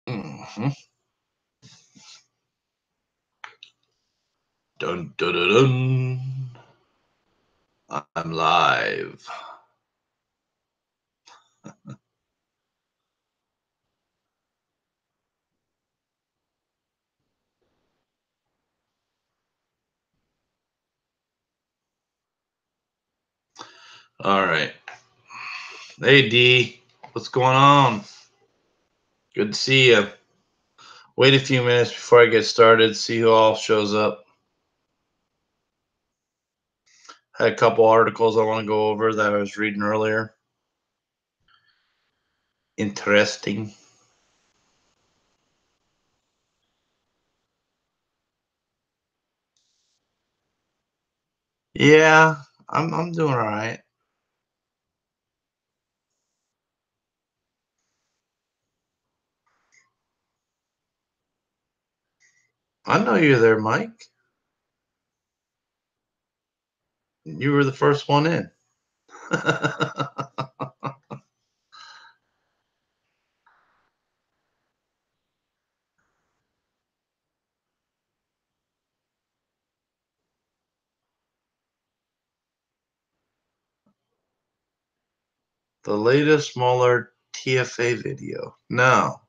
Mhm. Dun, dun, dun, dun. I'm live. All right. Hey, D. What's going on? Good to see you. Wait a few minutes before I get started, see who all shows up. Had a couple articles I want to go over that I was reading earlier. Interesting. Yeah, I'm doing all right. I know you're there, Mike. You were the first one in. The latest Mueller TFA video. No.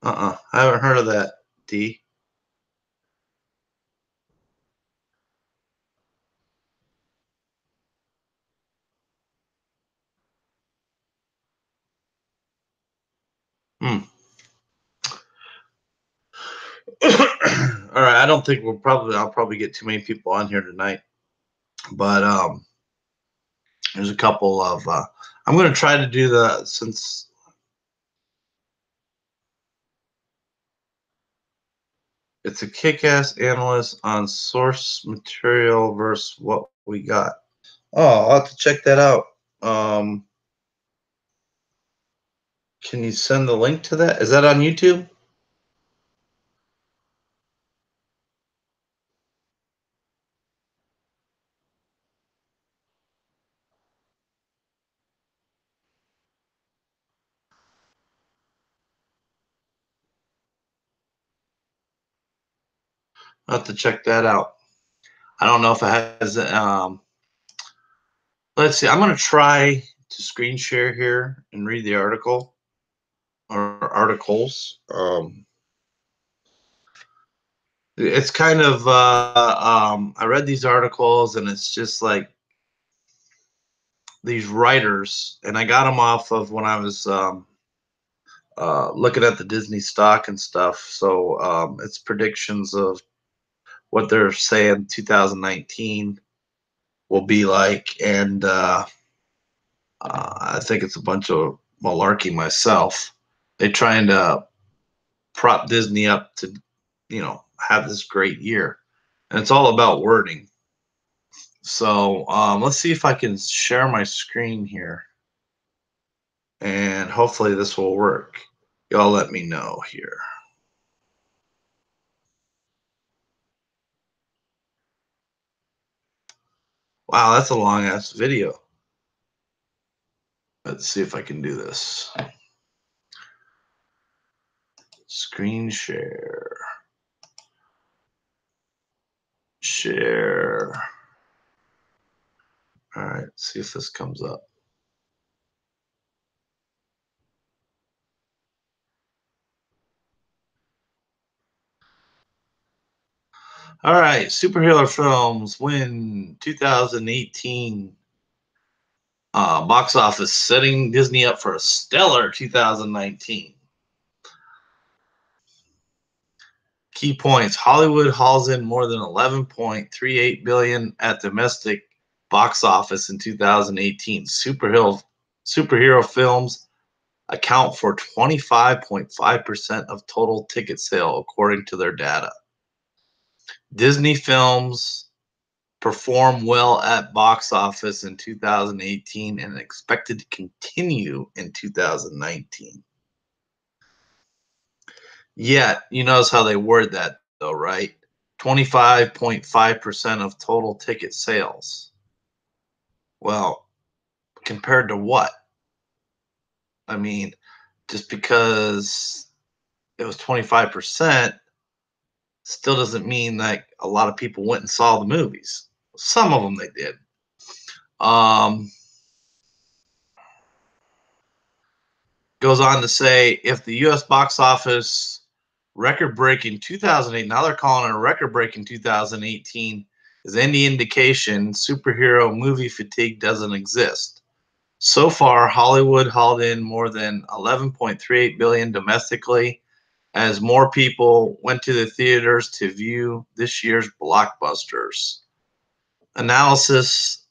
I haven't heard of that, D. Hmm. All right, I don't think I'll probably get too many people on here tonight, but there's a couple of I'm going to try to do since it's a kick-ass analyst on source material versus what we got. Oh, I'll have to check that out. Um, can you send the link to that? Is that on YouTube? I'll have to check that out. I don't know if it has. Let's see. I'm going to try to screen share here and read the article or articles. It's kind of I read these articles and it's just like these writers, and I got them off of when I was looking at the Disney stock and stuff. So it's predictions of what they're saying 2019 will be like, and I think it's a bunch of malarkey myself. They're trying to prop Disney up to, have this great year, and it's all about wording. So let's see if I can share my screen here, and hopefully this will work. Y'all let me know here. Wow, that's a long ass video. Let's see if I can do this. Screen share. Share. All right, see if this comes up. All right, superhero films win 2018 box office, setting Disney up for a stellar 2019. Key points: Hollywood hauls in more than 11.38 billion at domestic box office in 2018. Superhero films account for 25.5% of total ticket sale, according to their data. Disney films perform well at box office in 2018 and expected to continue in 2019. Yet, you notice how they word that, though, right? 25.5% of total ticket sales. Well, compared to what? I mean, just because it was 25% still doesn't mean that a lot of people went and saw the movies. Some of them they did. Um, Goes on to say if the U.S. box office record breaking 2008, now they're calling it a record breaking 2018, is any indication superhero movie fatigue doesn't exist. So far, Hollywood hauled in more than 11.38 billion domestically as more people went to the theaters to view this year's blockbusters. Analysis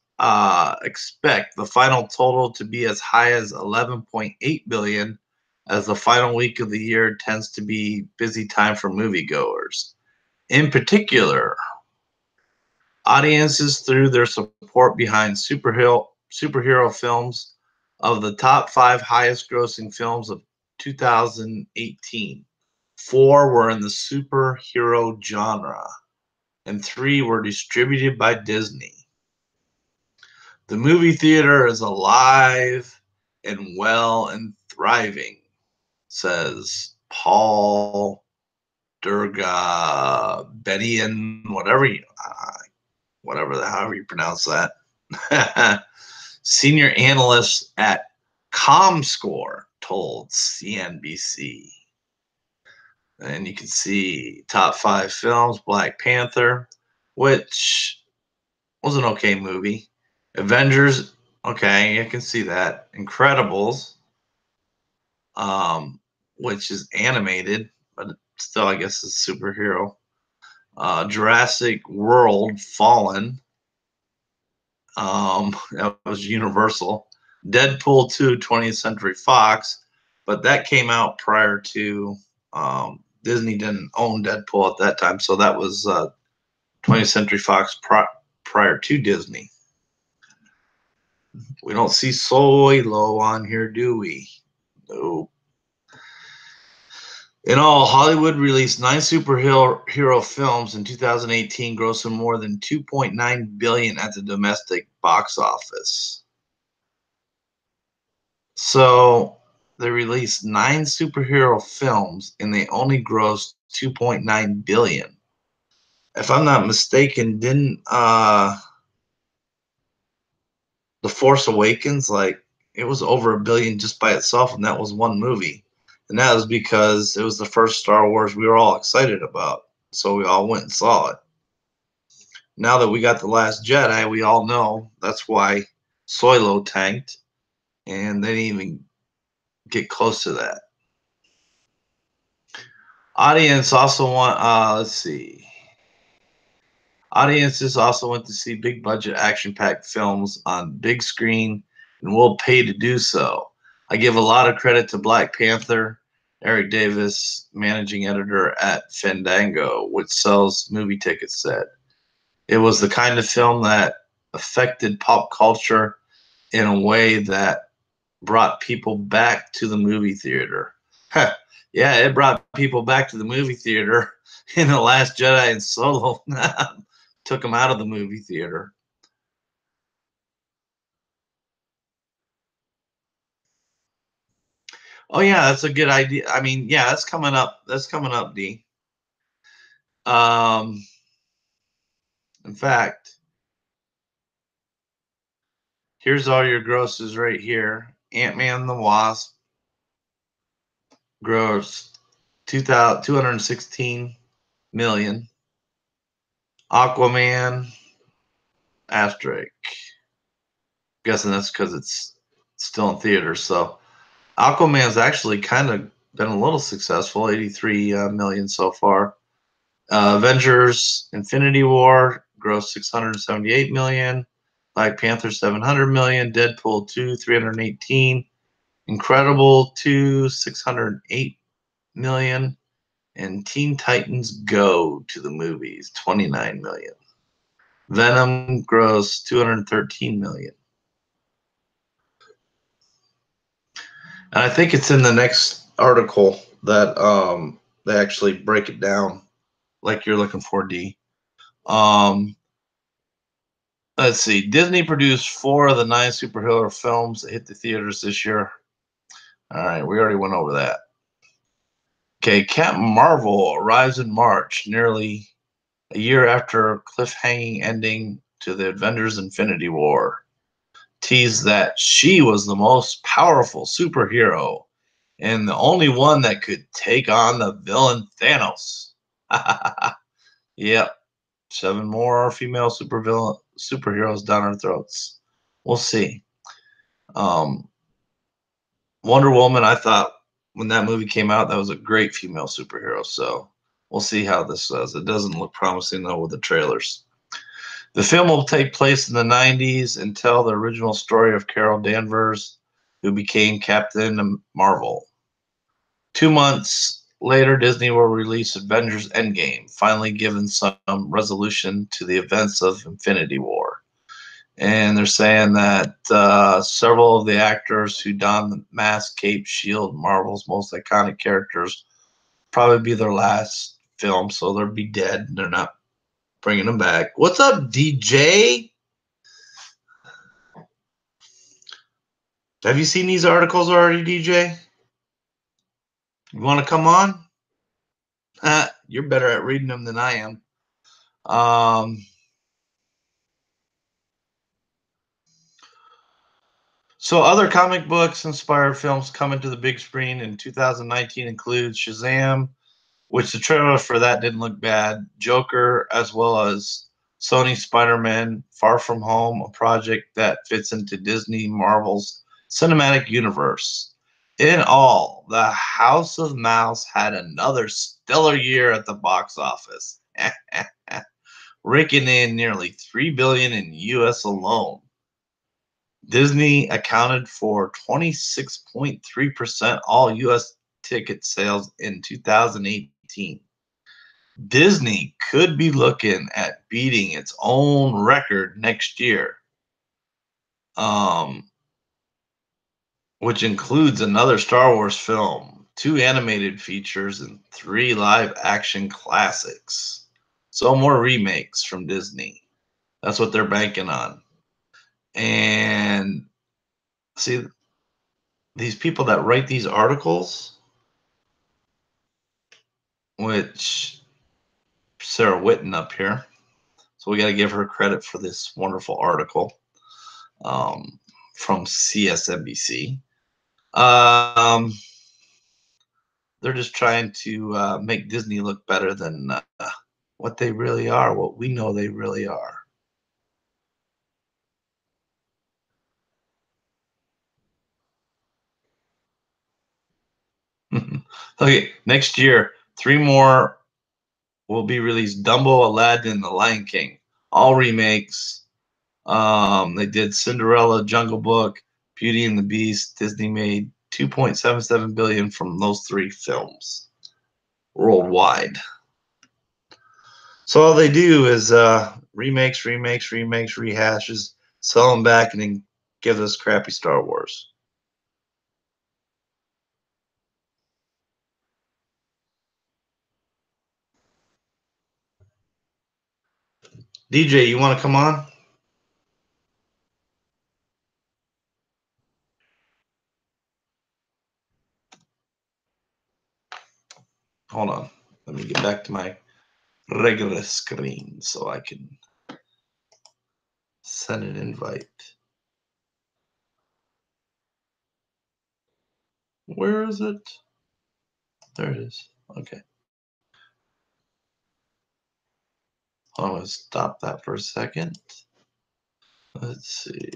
expect the final total to be as high as 11.8 billion, as the final week of the year tends to be busy time for moviegoers. In particular, audiences threw their support behind superhero films. Of the top 5 highest grossing films of 2018, 4 were in the superhero genre and 3 were distributed by Disney. The movie theater is alive and well and thriving, says Paul Durga Bedian, however you pronounce that. Senior analyst at ComScore told CNBC. And you can see top 5 films: Black Panther, which was an okay movie. Avengers, okay, I can see that. Incredibles, which is animated, but still, I guess it's superhero. Jurassic World Fallen, that was Universal. Deadpool 2, 20th Century Fox, but that came out prior to Disney didn't own Deadpool at that time, so that was 20th Century Fox prior to Disney. We don't see Solo on here, do we? No. In all, Hollywood released 9 superhero films in 2018, grossing more than $2.9 billion at the domestic box office. So they released 9 superhero films and they only grossed $2.9 billion. If I'm not mistaken, didn't The Force Awakens, like, it was over $1 billion just by itself, and that was one movie. And that was because it was the first Star Wars we were all excited about. So we all went and saw it. Now that we got The Last Jedi, we all know that's why Solo tanked, and they didn't even get close to that. Audience also want, let's see. Audiences also went to see big budget action packed films on big screen and will pay to do so. I give a lot of credit to Black Panther. Eric Davis, managing editor at Fandango, which sells movie tickets, said it was the kind of film that affected pop culture in a way that brought people back to the movie theater. Yeah, it brought people back to the movie theater in The Last Jedi and Solo. Took them out of the movie theater. Oh yeah, that's a good idea. I mean, yeah, that's coming up. That's coming up, D. Um, in fact, here's all your grosses right here. Ant-Man and the Wasp grossed 216 million. Aquaman, asterisk. Guessing that's because it's still in theaters. So Aquaman's actually kind of been a little successful, 83 million so far. Avengers Infinity War grossed 678 million. Black Panther 700 million. Deadpool 2 318. Incredible 2 608 million. And Teen Titans Go to the movies 29 million. Venom grossed 213 million. And I think it's in the next article that they actually break it down like you're looking for, D. Let's see. Disney produced 4 of the 9 superhero films that hit the theaters this year. All right, we already went over that. Okay, Captain Marvel arrives in March, nearly a year after a cliffhanging ending to the Avengers Infinity War. Teased that she was the most powerful superhero and the only one that could take on the villain Thanos. Yep, 7 more female superheroes down our throats. We'll see. Um, Wonder Woman, I thought when that movie came out, that was a great female superhero. So we'll see how this does. It doesn't look promising though with the trailers. The film will take place in the 90s and tell the original story of Carol Danvers, who became Captain Marvel. 2 months later, Disney will release Avengers Endgame, finally giving some resolution to the events of Infinity War. And they're saying that several of the actors who don the mask, cape, shield, Marvel's most iconic characters, probably be their last film, so they'll be dead. They're not bringing them back. What's up, DJ? Have you seen these articles already, DJ? You want to come on? You're better at reading them than I am. So other comic books inspired films coming to the big screen in 2019 include Shazam, which the trailer for that didn't look bad, Joker, as well as Sony's Spider-Man Far From Home, a project that fits into Disney Marvel's cinematic universe. In all, The House of Mouse had another stellar year at the box office, raking in nearly $3 billion in US alone. Disney accounted for 26.3% all US ticket sales in 2018. Disney could be looking at beating its own record next year, um, which includes another Star Wars film, 2 animated features, and 3 live action classics. So more remakes from Disney. That's what they're banking on. And see, these people that write these articles, which Sarah Whitten up here, so we got to give her credit for this wonderful article from CSNBC. They're just trying to make Disney look better than what they really are, what we know they really are. Okay, next year, 3 more will be released: Dumbo, Aladdin, The Lion King, all remakes. They did Cinderella, Jungle Book, Beauty and the Beast. Disney made 2.77 billion from those 3 films worldwide. So all they do is remakes, rehashes, sell them back, and then give us crappy Star Wars. DJ, you want to come on? Hold on. Let me get back to my regular screen so I can send an invite. Where is it? There it is. Okay. I'm going to stop that for a second. Let's see.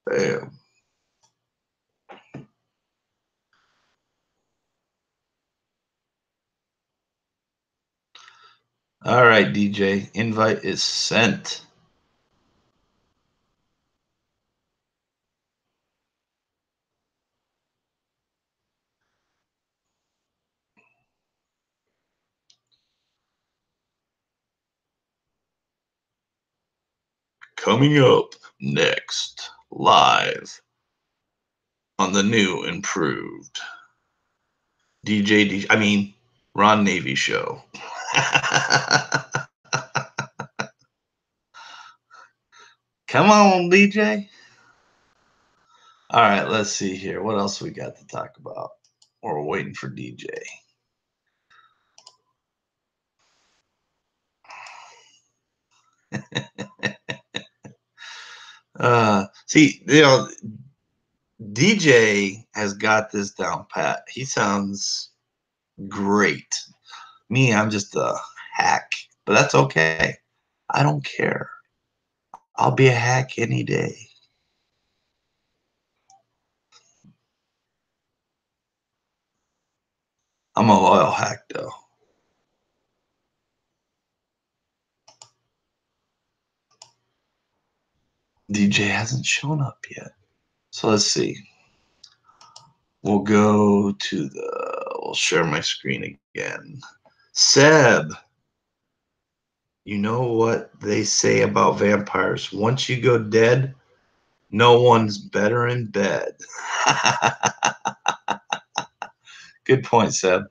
Bam. All right, DJ. Invite is sent. Coming up next, live on the new, improved Ron Navy show. Come on, DJ. All right, let's see here. What else we got to talk about? We're waiting for DJ. See, DJ has got this down pat. He sounds great. Me, I'm just a hack, but that's okay. I don't care. I'll be a hack any day. I'm a loyal hack, though. DJ hasn't shown up yet. So let's see. We'll go to we'll share my screen again. Seb, you know what they say about vampires? Once you go dead, no one's better in bed. Good point, Seb.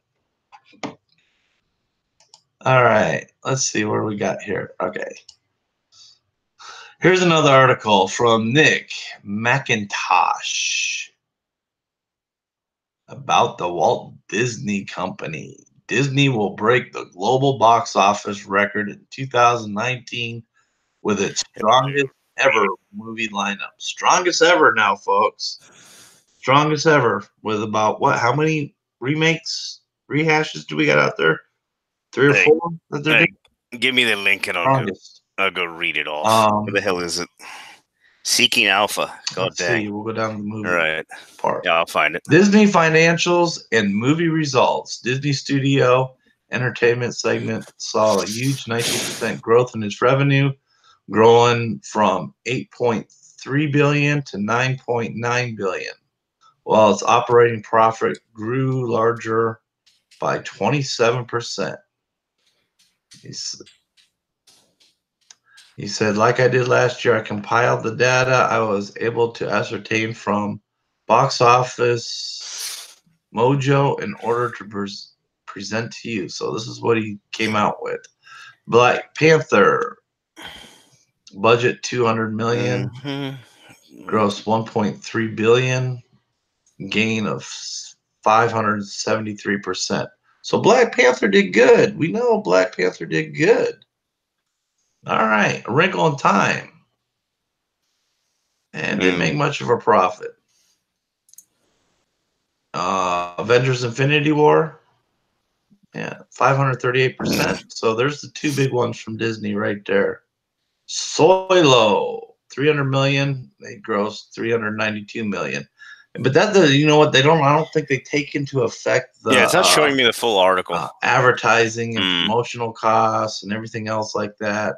All right, let's see what we got here. Okay. Here's another article from Nick McIntosh about the Walt Disney Company. Disney will break the global box office record in 2019 with its strongest ever movie lineup. Strongest ever now, folks. Strongest ever with about what? How many remakes, rehashes do we got out there? 3 or 4 that they're doing? Give me the link and I'll go read it all. Where the hell is it? Seeking Alpha. God dang. See, we'll go down to the movie part. Yeah, I'll find it. Disney financials and movie results. Disney Studio Entertainment segment saw a huge 19% growth in its revenue, growing from $8.3 billion to $9.9 billion, while its operating profit grew larger by 27%. He said, like I did last year, I compiled the data I was able to ascertain from Box Office Mojo in order to present to you. So this is what he came out with. Black Panther, budget $200 million, gross $1.3 billion, gain of 573%. So Black Panther did good. We know Black Panther did good. All right, A Wrinkle in Time. And didn't make much of a profit. Avengers Infinity War. Yeah, 538%. So there's the 2 big ones from Disney right there. Solo, $300 million. They grossed $392 million. But that, you know what? I don't think they take into effect the. Yeah, it's not showing me the full article. Advertising and promotional costs and everything else like that.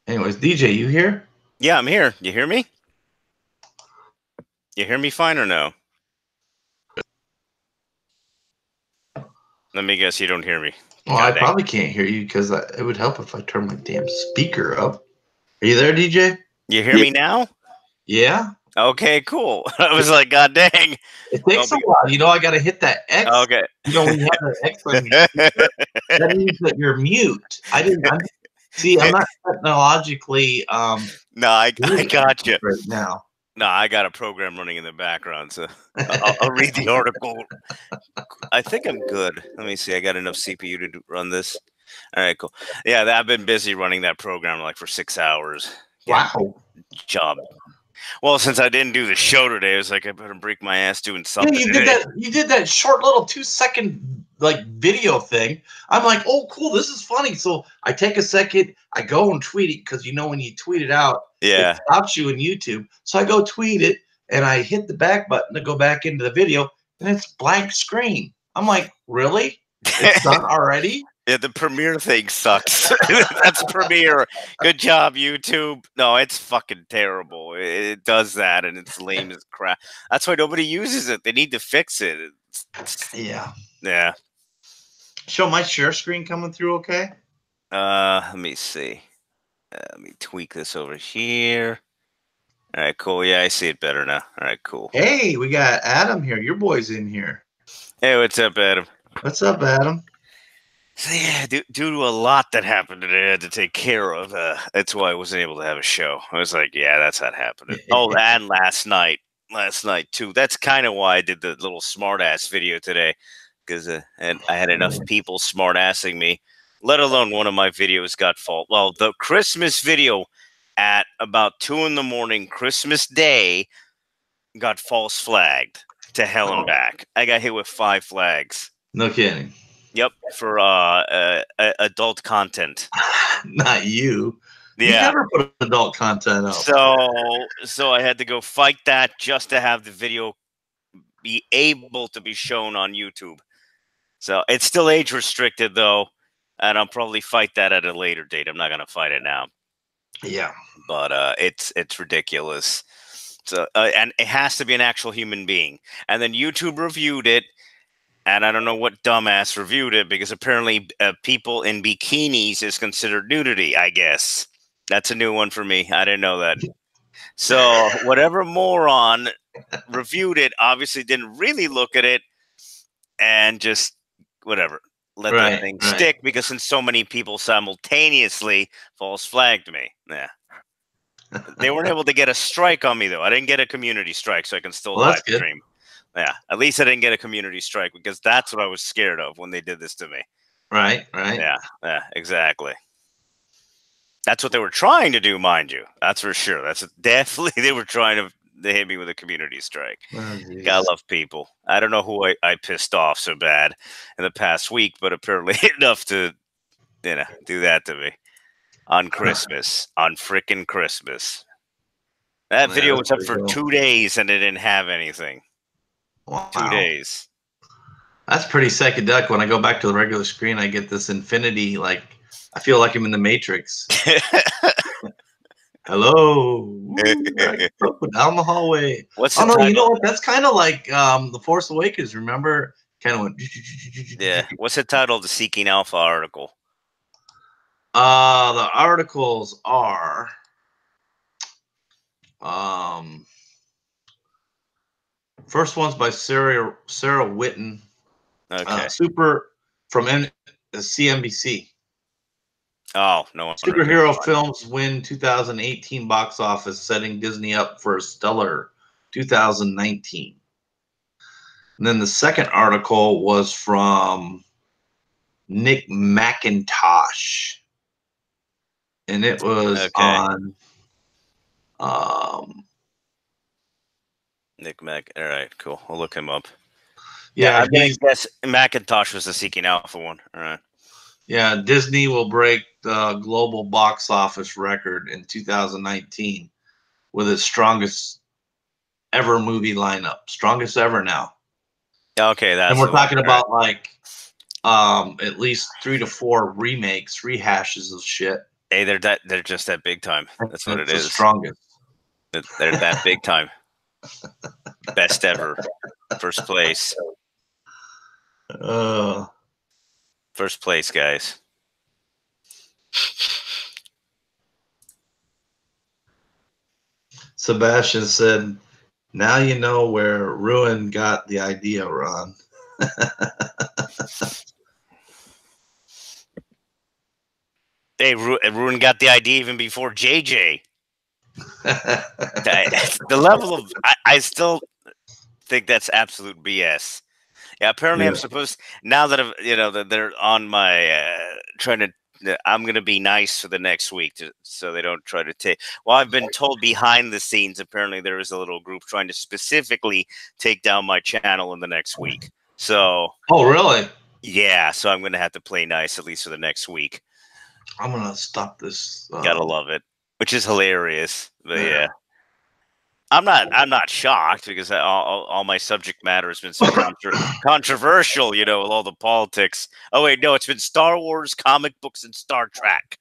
Anyways, DJ, you here? Yeah, I'm here. You hear me? You hear me fine or no? Let me guess you don't hear me. Well, I probably can't hear you because it would help if I turn my damn speaker up. Are you there, DJ? You hear me now? Yeah. Okay, cool. I was like, God dang. It takes a while. You know, I got to hit that X. Okay. You know, when you have the X on your speaker, that means that you're mute. I'm not technologically. No, I got you. Right now. No, I got a program running in the background, so I'll read the article. I think I'm good. Let me see. I got enough CPU to run this. All right, cool. Yeah, I've been busy running that program like for 6 hours. Wow. Job. Well, since I didn't do the show today, I was like, I better break my ass doing something. Yeah, you did that short little 2-second like video thing. I'm like, oh, cool, this is funny. So I take a second, I go and tweet it because you know when you tweet it out, it stops you in YouTube. So I go tweet it and I hit the back button to go back into the video, and it's blank screen. I'm like, really? It's done already? Yeah, the Premiere thing sucks. That's Premiere. Good job, YouTube. No, it's fucking terrible. It does that, and it's lame as crap. That's why nobody uses it. They need to fix it. Yeah. Yeah. Show my share screen coming through okay? Let let me see. Let me tweak this over here. All right, cool. Yeah, I see it better now. All right, cool. Hey, we got Adam here. Your boy's in here. Hey, what's up, Adam? What's up, Adam? So yeah, due to a lot that happened today, I had to take care of. That's why I wasn't able to have a show. I was like, yeah, that's not happening. Oh, and last night too. That's kind of why I did the little smartass video today, because and I had enough people smartassing me. Let alone one of my videos got fault. Well, the Christmas video at about 2 a.m. Christmas Day got false flagged to hell and back. I got hit with 5 flags. No kidding. Yep, for adult content. Not you. Yeah. You never put adult content up. So I had to go fight that just to have the video be able to be shown on YouTube. So it's still age restricted though, and I'll probably fight that at a later date. I'm not gonna fight it now. Yeah, but it's ridiculous. So and it has to be an actual human being. And then YouTube reviewed it, and I don't know what dumbass reviewed it, because apparently people in bikinis is considered nudity. I guess that's a new one for me. I didn't know that. So whatever moron reviewed it obviously didn't really look at it, and just whatever, let that thing stick, because since so many people simultaneously false flagged me. Yeah. They weren't able to get a strike on me though. I didn't get a community strike, so I can still live stream. Yeah, at least I didn't get a community strike, because that's what I was scared of when they did this to me. Right. Yeah, exactly. That's what they were trying to do, mind you. That's for sure. That's definitely they were trying to hit me with a community strike. Oh, gotta love people. I don't know who I pissed off so bad in the past week, but apparently enough to, do that to me on Christmas, on frickin' Christmas. That video was up for 2 days and it didn't have anything. Wow. 2 days. That's pretty psychedelic. When I go back to the regular screen, I get this infinity, like I feel like I'm in the Matrix. Hello. Ooh, down the hallway. What's the title? You know what? That's kind of like The Force Awakens. Remember? Kind of went. Yeah. What's the title of the Seeking Alpha article? The articles are first one's by Sarah Whitten. Okay. Super from CNBC. Oh, no. Superhero films win 2018 box office, setting Disney up for a stellar 2019. And then the second article was from Nick McIntosh. And it was on Nick Mac. All right, cool. I'll look him up. Yeah, I guess Macintosh was the Seeking Alpha one. All right. Yeah, Disney will break the global box office record in 2019 with its strongest ever movie lineup. Strongest ever now. Okay, that's. And we're talking about like at least 3 to 4 remakes, rehashes of shit. Hey, they're just that big time. That's what it is. The strongest. They're that big time. Best ever. First place. First place, guys. Sebastian said, "Now you know where Ruin got the idea, Ron." Hey, Ruin got the idea even before JJ. The level of I still think that's absolute BS. Yeah, apparently I'm supposed, now that that they're on my trying to, I'm gonna be nice for the next week so they don't try to take. Well, I've been told behind the scenes apparently there is a little group trying to specifically take down my channel in the next week. So. Oh, really? Yeah. So I'm gonna have to play nice at least for the next week. I'm gonna stop this. Gotta love it, which is hilarious. But yeah. I'm not shocked, because all my subject matter has been so controversial, with all the politics. Oh wait, no, it's been Star Wars, comic books, and Star Trek.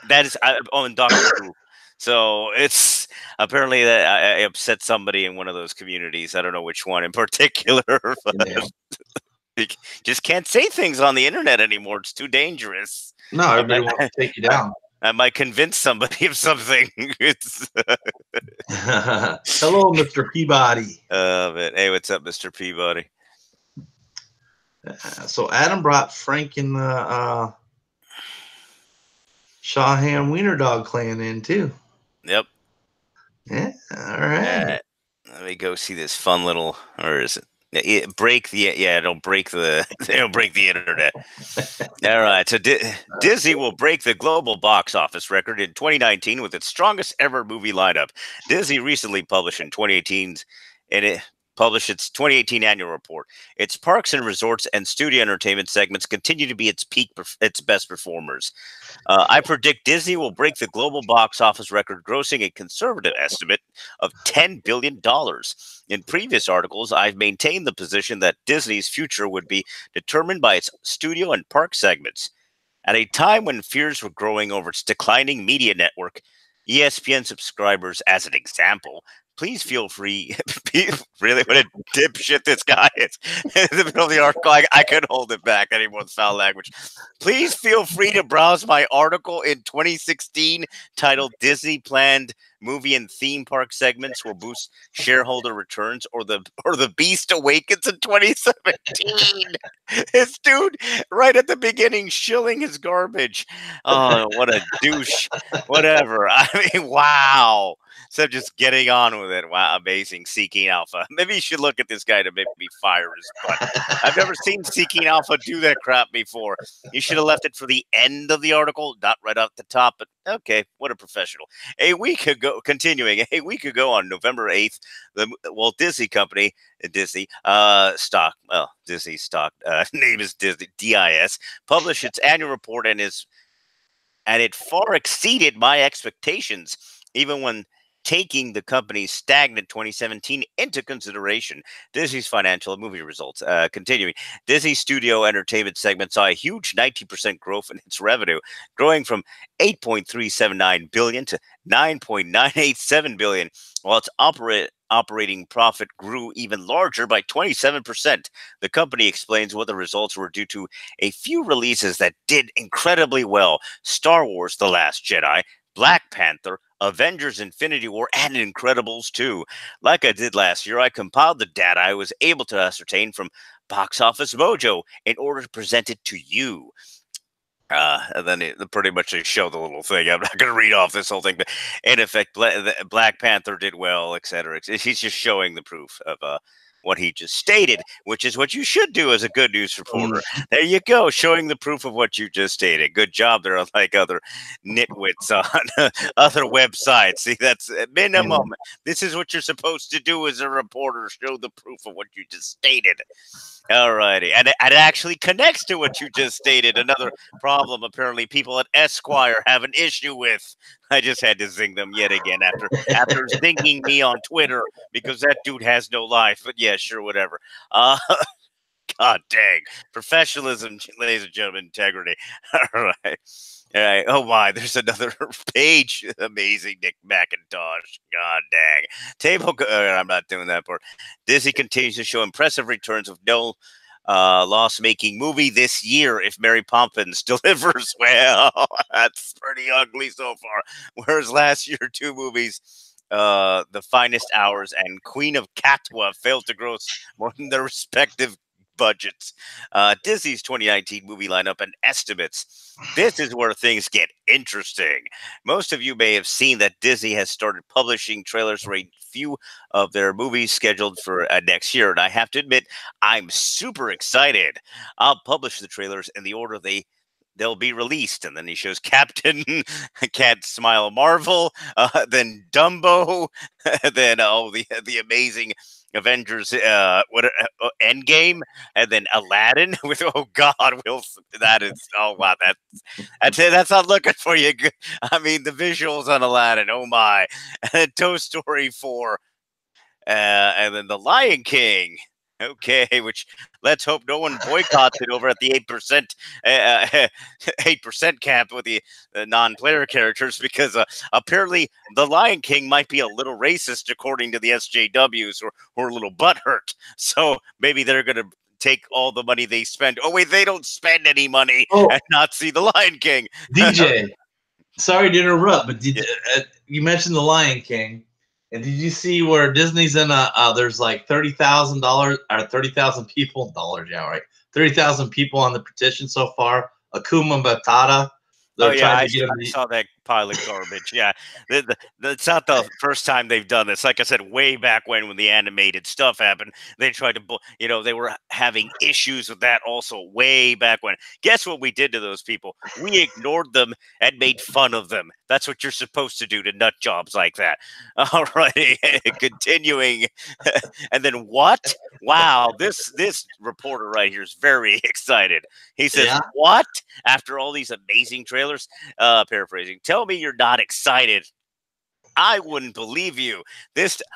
That is and Doctor Who. So it's apparently that I upset somebody in one of those communities. I don't know which one in particular. But You just can't say things on the internet anymore. It's too dangerous. No, everybody wants to take you down. I might convince somebody of something. It's Hello, Mr. Peabody. but hey, what's up, Mr. Peabody? So Adam brought Frank and the Shawham Wiener Dog clan in too. Yep. Yeah. All right. Let me go see this fun little, or is it? It'll break the it'll break the internet. All right, so Disney will break the global box office record in 2019 with its strongest ever movie lineup. Disney recently published in 2018's and it published its 2018 annual report. Its parks and resorts and studio entertainment segments continue to be its best performers. I predict Disney will break the global box office record, grossing a conservative estimate of $10 billion. In previous articles, I've maintained the position that Disney's future would be determined by its studio and park segments. At a time when fears were growing over its declining media network, ESPN subscribers, as an example, please feel free. Really, what a dipshit this guy is. In the middle of the article, I couldn't hold it back anymore with foul language. Please feel free to browse my article in 2016 titled Disney Planned Movie and Theme Park Segments Will Boost Shareholder Returns, or the Beast Awakens in 2017. This dude, right at the beginning, shilling his garbage. Oh, what a douche. Whatever. I mean, wow. So just getting on with it. Wow, amazing. Seeking Alpha. Maybe you should look at this guy to make me fire his butt. I've never seen Seeking Alpha do that crap before. You should have left it for the end of the article, not right up the top, but okay, what a professional. A week ago, on November 8th, the Walt Disney Company, Disney stock, well, Disney stock name is Disney, DIS, published its annual report and it far exceeded my expectations, even when taking the company's stagnant 2017 into consideration. Disney's financial and movie results. Continuing, Disney Studio Entertainment segment saw a huge 19% growth in its revenue, growing from $8.379 billion to $9.987 billion, while its operating profit grew even larger by 27%. The company explains what the results were due to a few releases that did incredibly well: Star Wars: The Last Jedi, Black Panther, Avengers: Infinity War, and Incredibles 2. Like I did last year, I compiled the data I was able to ascertain from Box Office Mojo in order to present it to you. And then pretty much they show the little thing. I'm not going to read off this whole thing, but in effect, Black Panther did well, etc. He's just showing the proof of what he just stated, which is what you should do as a good news reporter. There you go, showing the proof of what you just stated. Good job there, unlike other nitwits on other websites. See, that's minimum. This is what you're supposed to do as a reporter, show the proof of what you just stated. All righty. And it actually connects to what you just stated. Another problem, apparently, people at Esquire have an issue with. I just had to zing them yet again after zinging me on Twitter because that dude has no life. But yeah, sure, whatever. God dang. Professionalism, ladies and gentlemen, integrity. All right. All right. Oh my, there's another page. Amazing, Nick McIntosh. God dang. I'm not doing that part. Disney continues to show impressive returns with no loss-making movie this year if Mary Poppins delivers well. That's pretty ugly so far. Whereas last year, two movies, The Finest Hours and Queen of Katwa, failed to gross more than their respective budgets. Disney's 2019 movie lineup and estimates. This is where things get interesting. Most of you may have seen that Disney has started publishing trailers for a few of their movies scheduled for next year, and I have to admit, I'm super excited. I'll publish the trailers in the order they'll be released, and then he shows Captain Can't Smile Marvel, then Dumbo, then the amazing Avengers Endgame, and then Aladdin with that is, oh wow, that's not looking for you good. I mean, the visuals on Aladdin, oh my. And then Toy Story 4, and then The Lion King. Okay, which let's hope no one boycotts it over at the 8% 8% cap with the non-player characters, because apparently The Lion King might be a little racist according to the SJWs, or a little butthurt. So maybe they're going to take all the money they spend. Oh wait, they don't spend any money and not see the Lion King. DJ, sorry to interrupt, but Yeah. you mentioned the Lion King, and did you see where Disney's in there's like $30,000 or 30,000 people dollars? Yeah, right. 30,000 people on the petition so far. Akuma Matata. They're trying to get him. I saw that pile of garbage. Yeah, it's not the first time they've done this. Like I said, way back when the animated stuff happened, they tried to, they were having issues with that also way back when. Guess what we did to those people? We ignored them and made fun of them. That's what you're supposed to do to nut jobs like that. All right, continuing, and then what? Wow, this reporter right here is very excited. He says, Yeah. "What?" After all these amazing trailers, paraphrasing, tell me you're not excited. I wouldn't believe you.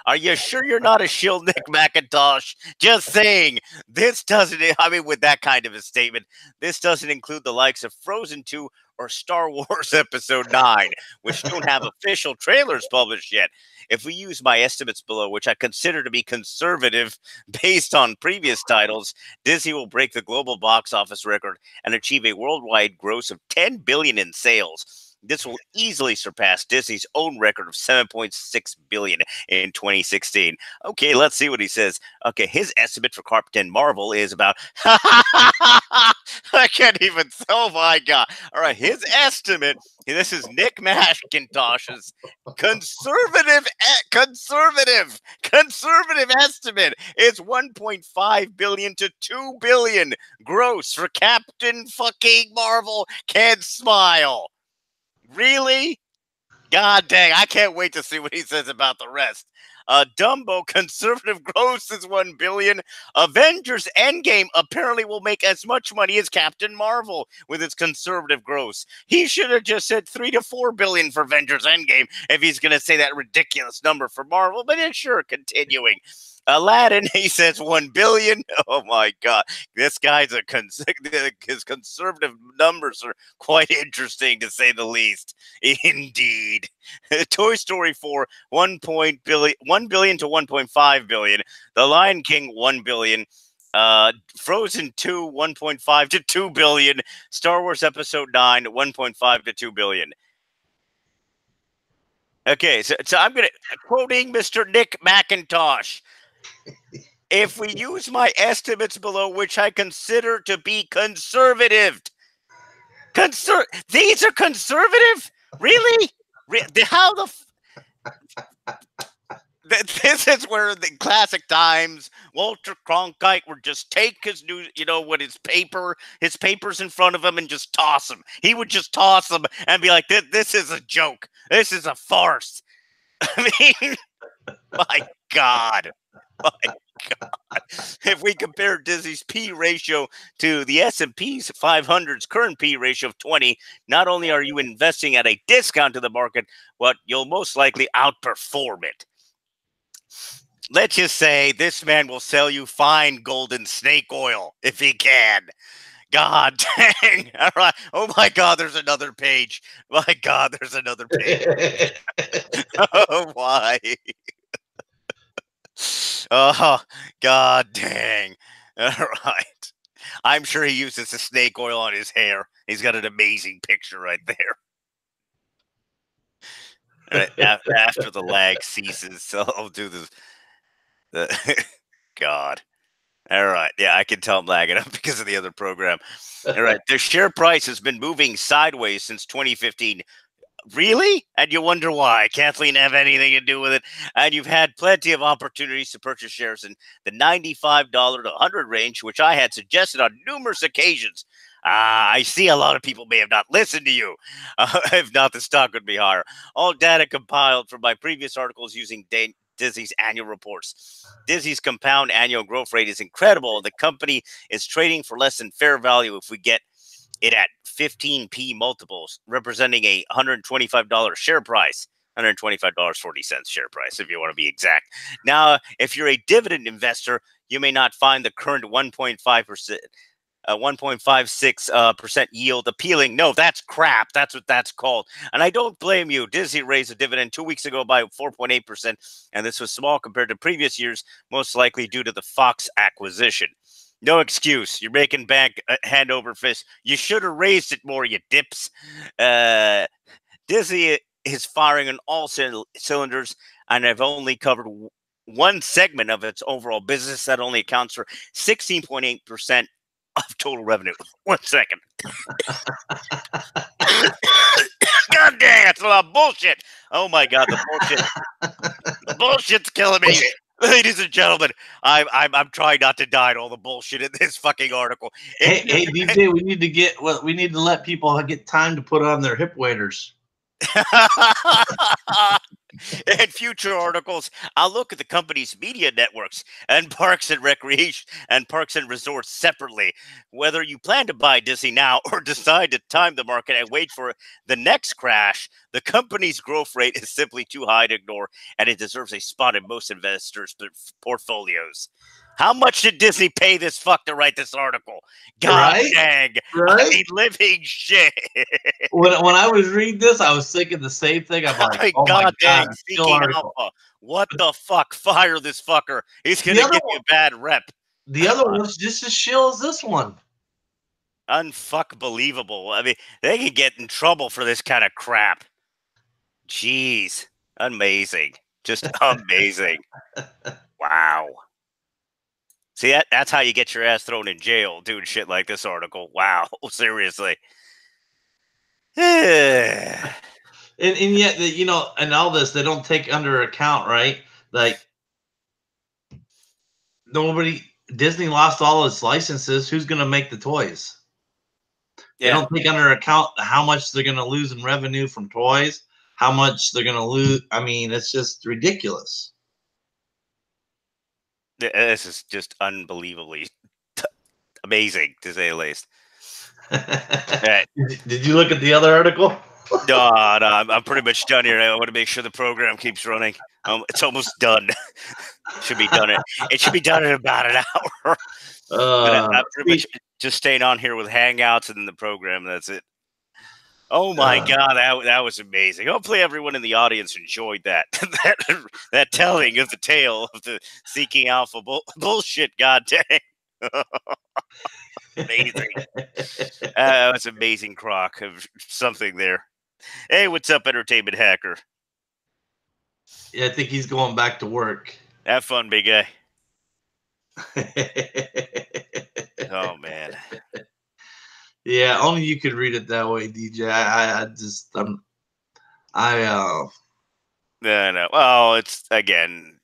Are you sure you're not a shill, Nick McIntosh? Just saying. This doesn't, I mean, with that kind of a statement, this doesn't include the likes of Frozen 2 or Star Wars Episode 9, which don't have official trailers published yet. If we use my estimates below, which I consider to be conservative based on previous titles, Disney will break the global box office record and achieve a worldwide gross of $10 billion in sales. This will easily surpass Disney's own record of $7.6 billion in 2016. Okay, let's see what he says. Okay, his estimate for Captain Marvel is about I can't even. Oh my God! All right, his estimate. This is Nick McIntosh's conservative estimate. It's 1.5 billion to 2 billion gross for Captain fucking Marvel. Can't smile. Really? God dang, I can't wait to see what he says about the rest. Dumbo conservative gross is 1 billion. Avengers Endgame apparently will make as much money as Captain Marvel with its conservative gross. He should have just said 3 to 4 billion for Avengers Endgame if he's going to say that ridiculous number for Marvel, but it's sure continuing. Aladdin, he says 1 billion. Oh my God. This guy's his conservative numbers are quite interesting to say the least. Indeed. Toy Story 4, 1 billion to 1.5 billion. The Lion King, 1 billion. Frozen 2, 1.5 to 2 billion. Star Wars Episode 9, 1.5 to 2 billion. Okay, so I'm quoting Mr. Nick McIntosh. If we use my estimates below, which I consider to be conservative, these are conservative? Really? How the? This is where the classic times, Walter Cronkite would just take his news, what his papers in front of him and just toss them. He would just toss them and be like, this is a joke. This is a farce. I mean, my God. My God. If we compare Disney's P ratio to the S&P's 500's current P ratio of 20, not only are you investing at a discount to the market, but you'll most likely outperform it. Let's just say this man will sell you fine golden snake oil if he can. God dang. All right. Oh my God, there's another page. My God, there's another page. Oh, why? Oh, God dang. All right. I'm sure he uses the snake oil on his hair. He's got an amazing picture right there. Right, after the lag ceases, so I'll do this. God. All right. Yeah, I can tell I'm lagging up because of the other program. All right. The share price has been moving sideways since 2015. Really? And you wonder why. Kathleen have anything to do with it. And you've had plenty of opportunities to purchase shares in the $95 to $100 range, which I had suggested on numerous occasions. I see a lot of people may have not listened to you. If not, the stock would be higher. All data compiled from my previous articles using Disney's annual reports. Disney's compound annual growth rate is incredible. The company is trading for less than fair value if we get it at 15p multiples, representing a $125 share price. $125.40 share price, if you want to be exact. Now, if you're a dividend investor, you may not find the current 1.56% yield appealing. No, that's crap. That's what that's called. And I don't blame you. Disney raised a dividend 2 weeks ago by 4.8%, and this was small compared to previous years, most likely due to the Fox acquisition. No excuse. You're making bank hand over fist. You should have raised it more, you dips. Disney is firing on all cylinders, and I've only covered one segment of its overall business that only accounts for 16.8% of total revenue. 1 second. God dang, that's a lot of bullshit. Oh my God, the bullshit. The bullshit's killing me. Ladies and gentlemen, I'm trying not to die to all the bullshit in this fucking article. Hey, DJ, we need to let people get time to put on their hip waders. In future articles, I'll look at the company's media networks and parks and recreation and parks and resorts separately. Whether you plan to buy Disney now or decide to time the market and wait for the next crash, the company's growth rate is simply too high to ignore, and it deserves a spot in most investors' portfolios. How much did Disney pay this fuck to write this article? God dang. Right? I mean, living shit. When I was reading this, I was thinking the same thing. I'm like, oh God dang, God, Seeking Alpha. What the fuck? Fire this fucker. He's going to give you a bad rep. The other one's just as chill as this one. Unfuckbelievable. I mean, they can get in trouble for this kind of crap. Jeez. Amazing. Just amazing. Wow. See, that's how you get your ass thrown in jail, doing shit like this article. Wow. Seriously. And yet, you know, and all this, they don't take under account, right? Like, Disney lost all its licenses. Who's going to make the toys? Yeah. They don't take under account how much they're going to lose in revenue from toys, how much they're going to lose. I mean, it's just ridiculous. This is just unbelievably amazing, to say the least. Right. Did you look at the other article? No, I'm pretty much done here. I want to make sure the program keeps running. It's almost done. Should be done. It should be done in about an hour. I'm pretty much just staying on here with Hangouts and the program. That's it. Oh my God, that was amazing. Hopefully, everyone in the audience enjoyed that that telling of the tale of the Seeking Alpha bullshit. God dang. Amazing. That's amazing, Croc, of something there. Hey, what's up, Entertainment Hacker? Yeah, I think he's going back to work. Have fun, big guy. Oh, man. Yeah, only you could read it that way, DJ. No. Well, it's, again,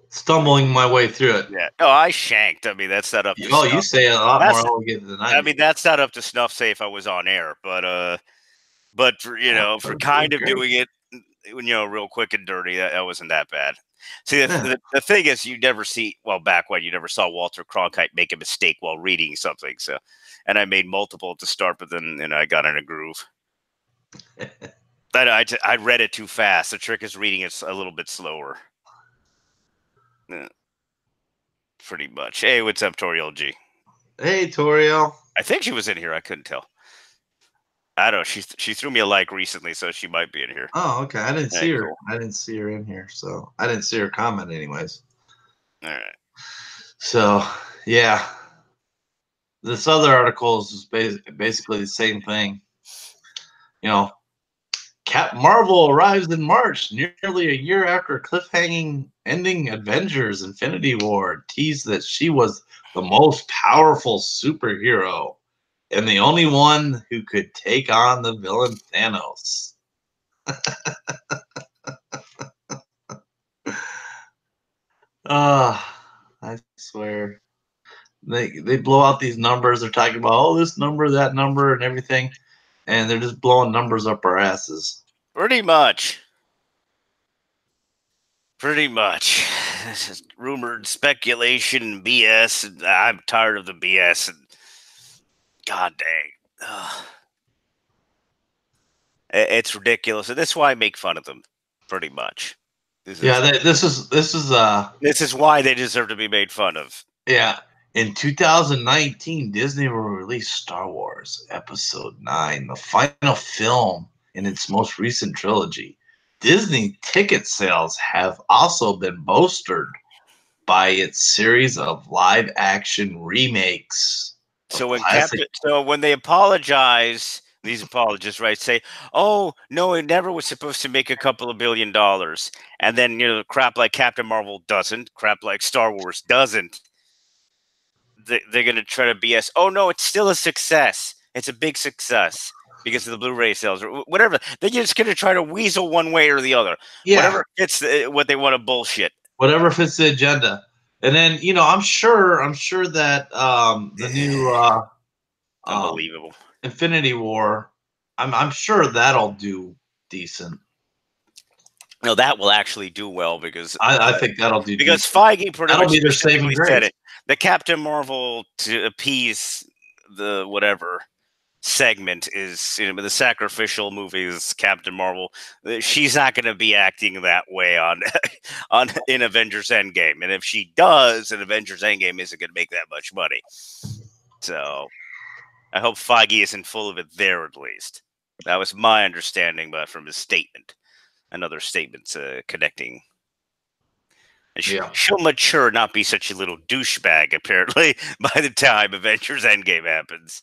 stumbling my way through it. Yeah. Oh, I shanked. I mean, that's not up to snuff. You say a lot more elegant than I do. I mean, that's not up to snuff, say, if I was on air. But for, you know, for kind of doing it, you know, real quick and dirty, that wasn't that bad. See, the thing is, you never see, well, back when you never saw Walter Cronkite make a mistake while reading something. So, and I made multiple at the start, but then I got in a groove. I read it too fast. The trick is reading it a little bit slower. Yeah. Pretty much. Hey, what's up, Toriel G? Hey, Toriel. I think she was in here. I couldn't tell. I don't know. She threw me a like recently, so she might be in here. Oh, okay. I didn't see her. Cool. I didn't see her in here, so I didn't see her comment anyways. All right. So, yeah. This other article is basically the same thing. You know, Captain Marvel arrives in March, nearly a year after cliffhanging ending Avengers Infinity War teased that she was the most powerful superhero and the only one who could take on the villain Thanos. I swear. They blow out these numbers. They're talking about, oh, this number, that number, and everything. And they're just blowing numbers up our asses. Pretty much. This is rumored speculation, BS. And I'm tired of the BS. And God dang. It's ridiculous. And that's why I make fun of them. Pretty much. This is why they deserve to be made fun of. Yeah. In 2019, Disney will release Star Wars Episode 9, the final film in its most recent trilogy. Disney ticket sales have also been bolstered by its series of live-action remakes. So when they apologize, these apologists, right, say, "Oh no, it never was supposed to make a couple of $1 billion," and then crap like Captain Marvel doesn't, crap like Star Wars doesn't. They're gonna try to BS. Oh no, it's still a success. It's a big success because of the Blu-ray sales or whatever. They're just gonna try to weasel one way or the other. Yeah. Whatever fits what they want to bullshit. Whatever fits the agenda. And then I'm sure that the new Unbelievable Infinity War, I'm sure that'll do decent. No, that will actually do well because I think that'll do because decent. Feige pretty That'll much be their saving said grace. it. The Captain Marvel to appease the whatever segment is the sacrificial movies. Captain Marvel, she's not going to be acting that way on in Avengers Endgame, and if she does, in Avengers Endgame isn't going to make that much money. So I hope Feige isn't full of it there at least. That was my understanding, but from his statement and other statements connecting. She'll mature, not be such a little douchebag, apparently, by the time Avengers Endgame happens.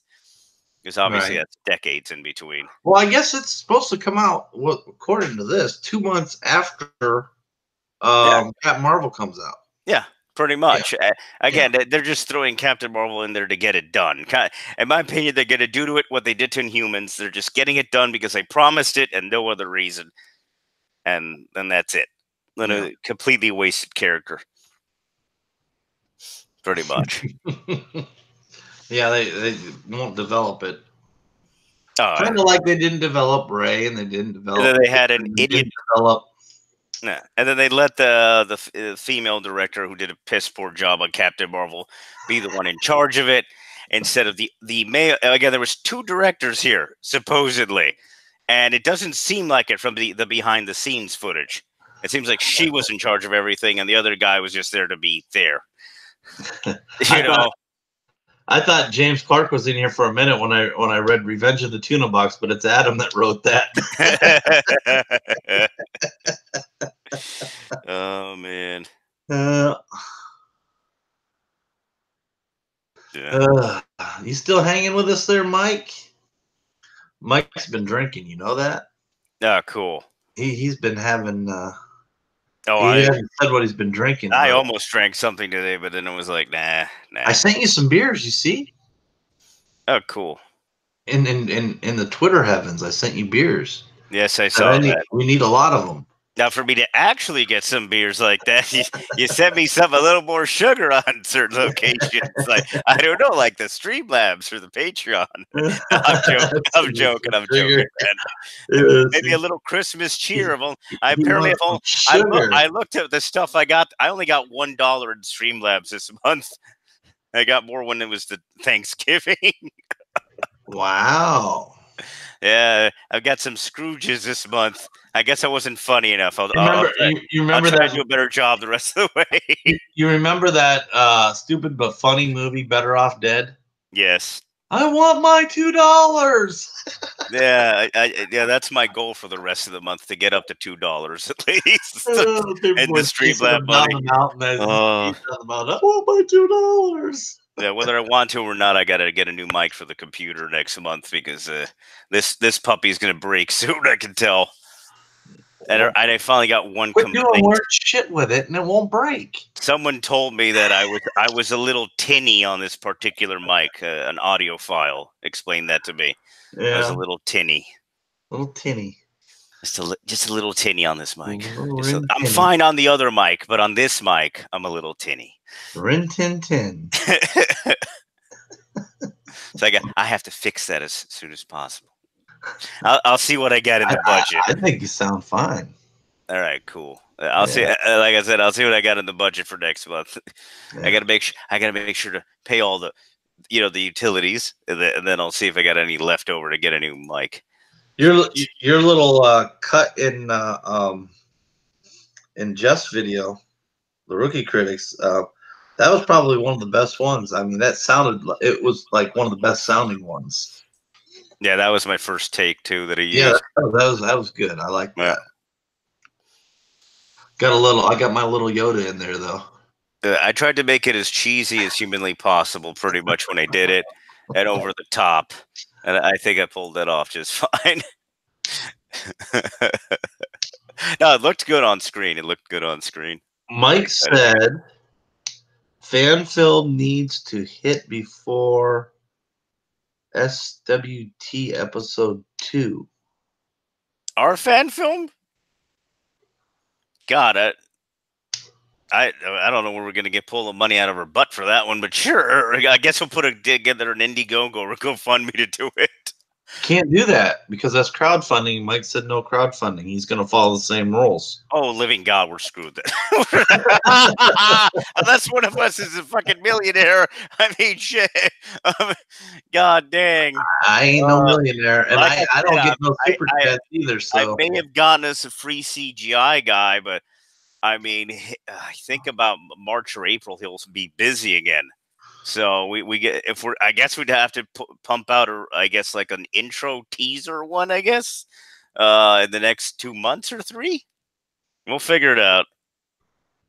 Because obviously that's decades in between. Well, I guess it's supposed to come out, according to this, 2 months after Captain Marvel comes out. Yeah, pretty much. Yeah. Again, they're just throwing Captain Marvel in there to get it done. In my opinion, they're going to do to it what they did to Inhumans. They're just getting it done because they promised it and no other reason. And then that's it. Then a completely wasted character. Pretty much. Yeah, they won't develop it. Kind of like they didn't develop Ray, and they didn't develop. And then they had an idiot develop. Yeah, and then they let the female director who did a piss poor job on Captain Marvel be the one in charge of it instead of the male. Again, there was 2 directors here supposedly, and it doesn't seem like it from the behind the scenes footage. It seems like she was in charge of everything, and the other guy was just there to be there. I thought James Clark was in here for a minute when I read Revenge of the Tuna Box, but it's Adam that wrote that. Oh man. You still hanging with us there, Mike? Mike's been drinking, you know that? Oh, cool. He's been having he hasn't said what he's been drinking. I almost drank something today, but then it was like, nah. I sent you some beers, you see? Oh, cool. In the Twitter heavens, I sent you beers. Yes, I saw that. We need a lot of them. Now, for me to actually get some beers like that, you sent me a little more sugar on certain locations. Like, I don't know, like the Streamlabs or the Patreon. I'm joking, man. Maybe a little Christmas cheer. I looked at the stuff I got. I only got $1 in Streamlabs this month. I got more when it was the Thanksgiving. Wow. Yeah, I've got some Scrooges this month. I guess I wasn't funny enough. You remember I'll try to do a better job the rest of the way. You remember that stupid but funny movie, Better Off Dead? Yes. I want my $2. Yeah, that's my goal for the rest of the month, to get up to $2 at least. And the Streamlab money. I want my $2. Yeah, whether I want to or not, I gotta get a new mic for the computer next month because this puppy's gonna break soon. I can tell. And I finally got one complaint. Quit doing weird shit with it, and it won't break. Someone told me that I was a little tinny on this particular mic. An audio file explained that to me. Yeah. I was a little tinny. Little tinny. Just a little tinny on this mic. I'm fine on the other mic, but on this mic, I'm a little tinny. Rin tin tin. So I have to fix that as soon as possible. I'll see what I get in the budget. I think you sound fine. All right, cool. I'll see. Like I said, I'll see what I got in the budget for next month. Yeah. I gotta make sure to pay all the utilities, and then I'll see if I got any left over to get a new mic. Your little cut in Jeff's video, the Rookie Critics. That was probably one of the best ones. I mean, it was like one of the best sounding ones. Yeah, that was my first take too that he used. Yeah, that was good. I like that. I got my little Yoda in there though. I tried to make it as cheesy as humanly possible, pretty much when I did it, and over the top, and I think I pulled that off just fine. No, it looked good on screen. It looked good on screen. Mike said fan film needs to hit before SWT episode 2. Our fan film? God, I don't know where we're gonna get pull the money out of our butt for that one, but sure. I guess we'll put together an Indiegogo or GoFundMe to do it. Can't do that because that's crowdfunding. Mike said no crowdfunding. He's going to follow the same rules. Oh, living God, we're screwed then. Unless one of us is a fucking millionaire. I mean, shit. God dang. I ain't no millionaire, and like I don't get no super chats either. So I may have gotten us a free CGI guy, but I mean, I think about March or April he'll be busy again. So we get I guess we'd have to pump out I guess like an intro teaser one, I guess, in the next 2 months or 3. We'll figure it out.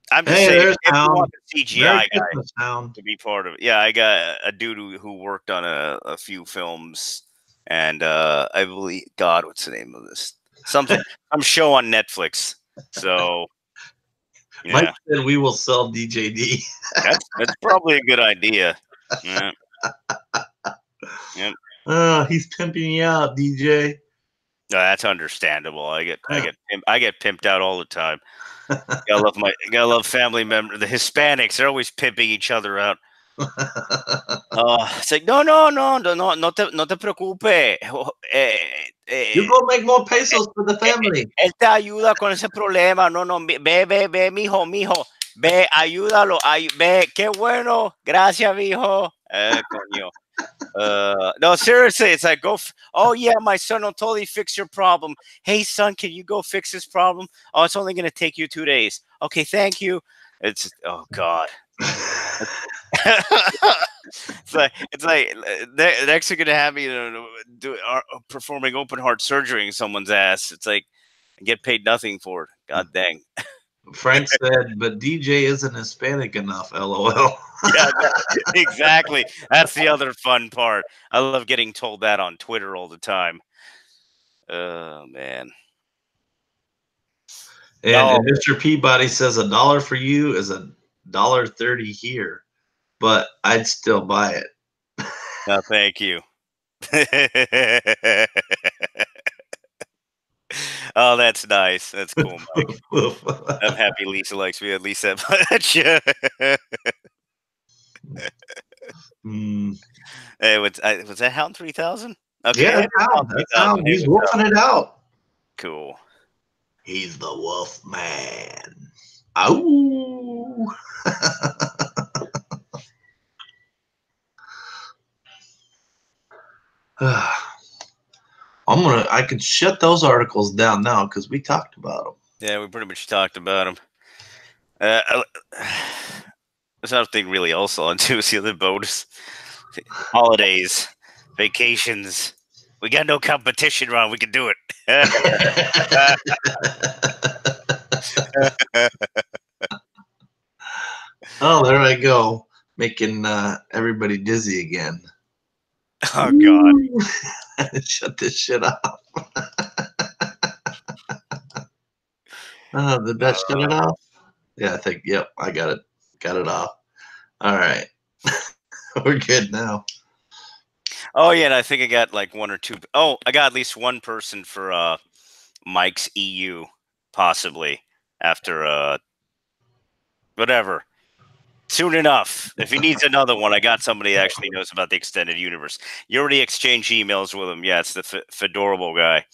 I'm just saying, if you want the CGI guy to be part of it. Yeah, I got a dude who worked on a few films, and I believe, God, what's the name of this? Something, some show on Netflix. So, yeah. Mike said we will sell DJD. That's probably a good idea. Yeah. Yep. He's pimping you out, DJ. No, that's understandable. I get pimped out all the time. Gotta love family members. The Hispanics, they're always pimping each other out. It's like no te preocupes. You go make more pesos for the family. Él te ayuda con ese problema. No, ve, mijo. Ve, ayúdalo. Ve, qué bueno. Gracias, mijo. Coño. No, seriously, it's like oh yeah, my son will totally fix your problem. Hey son, can you go fix this problem? Oh, it's only gonna take you 2 days. Okay, thank you. It's oh God. it's like next they're gonna have me performing open heart surgery in someone's ass. It's like I get paid nothing for it. God dang. Frank said, but DJ isn't Hispanic enough, LOL. Yeah, exactly. That's the other fun part. I love getting told that on Twitter all the time. Oh, man. And Mr. Peabody says $1 for you is $1.30 here, but I'd still buy it. No, thank you. Oh, that's nice. That's cool, Mike. I'm happy Lisa likes me at least that much. Hey, was that Hound 3000? Okay, yeah, that's Hound. He's wolfing it out. Cool. He's the wolf man. Ow. I can shut those articles down now because we talked about them. Yeah, we pretty much talked about them. There's nothing really else on too. See the bonus holidays, vacations. We got no competition, Ron. We can do it. Oh, there I go, making everybody dizzy again. Oh God! Shut this shit off. Did that shut it off? Yeah, I think. Yep, I got it. Got it off. All right, we're good now. Oh yeah, and I think I got like 1 or 2. Oh, I got at least one person for Mike's EU, possibly after whatever. Soon enough. If he needs another one, I got somebody that actually knows about the extended universe. You already exchanged emails with him. Yeah, it's the Fedorable guy.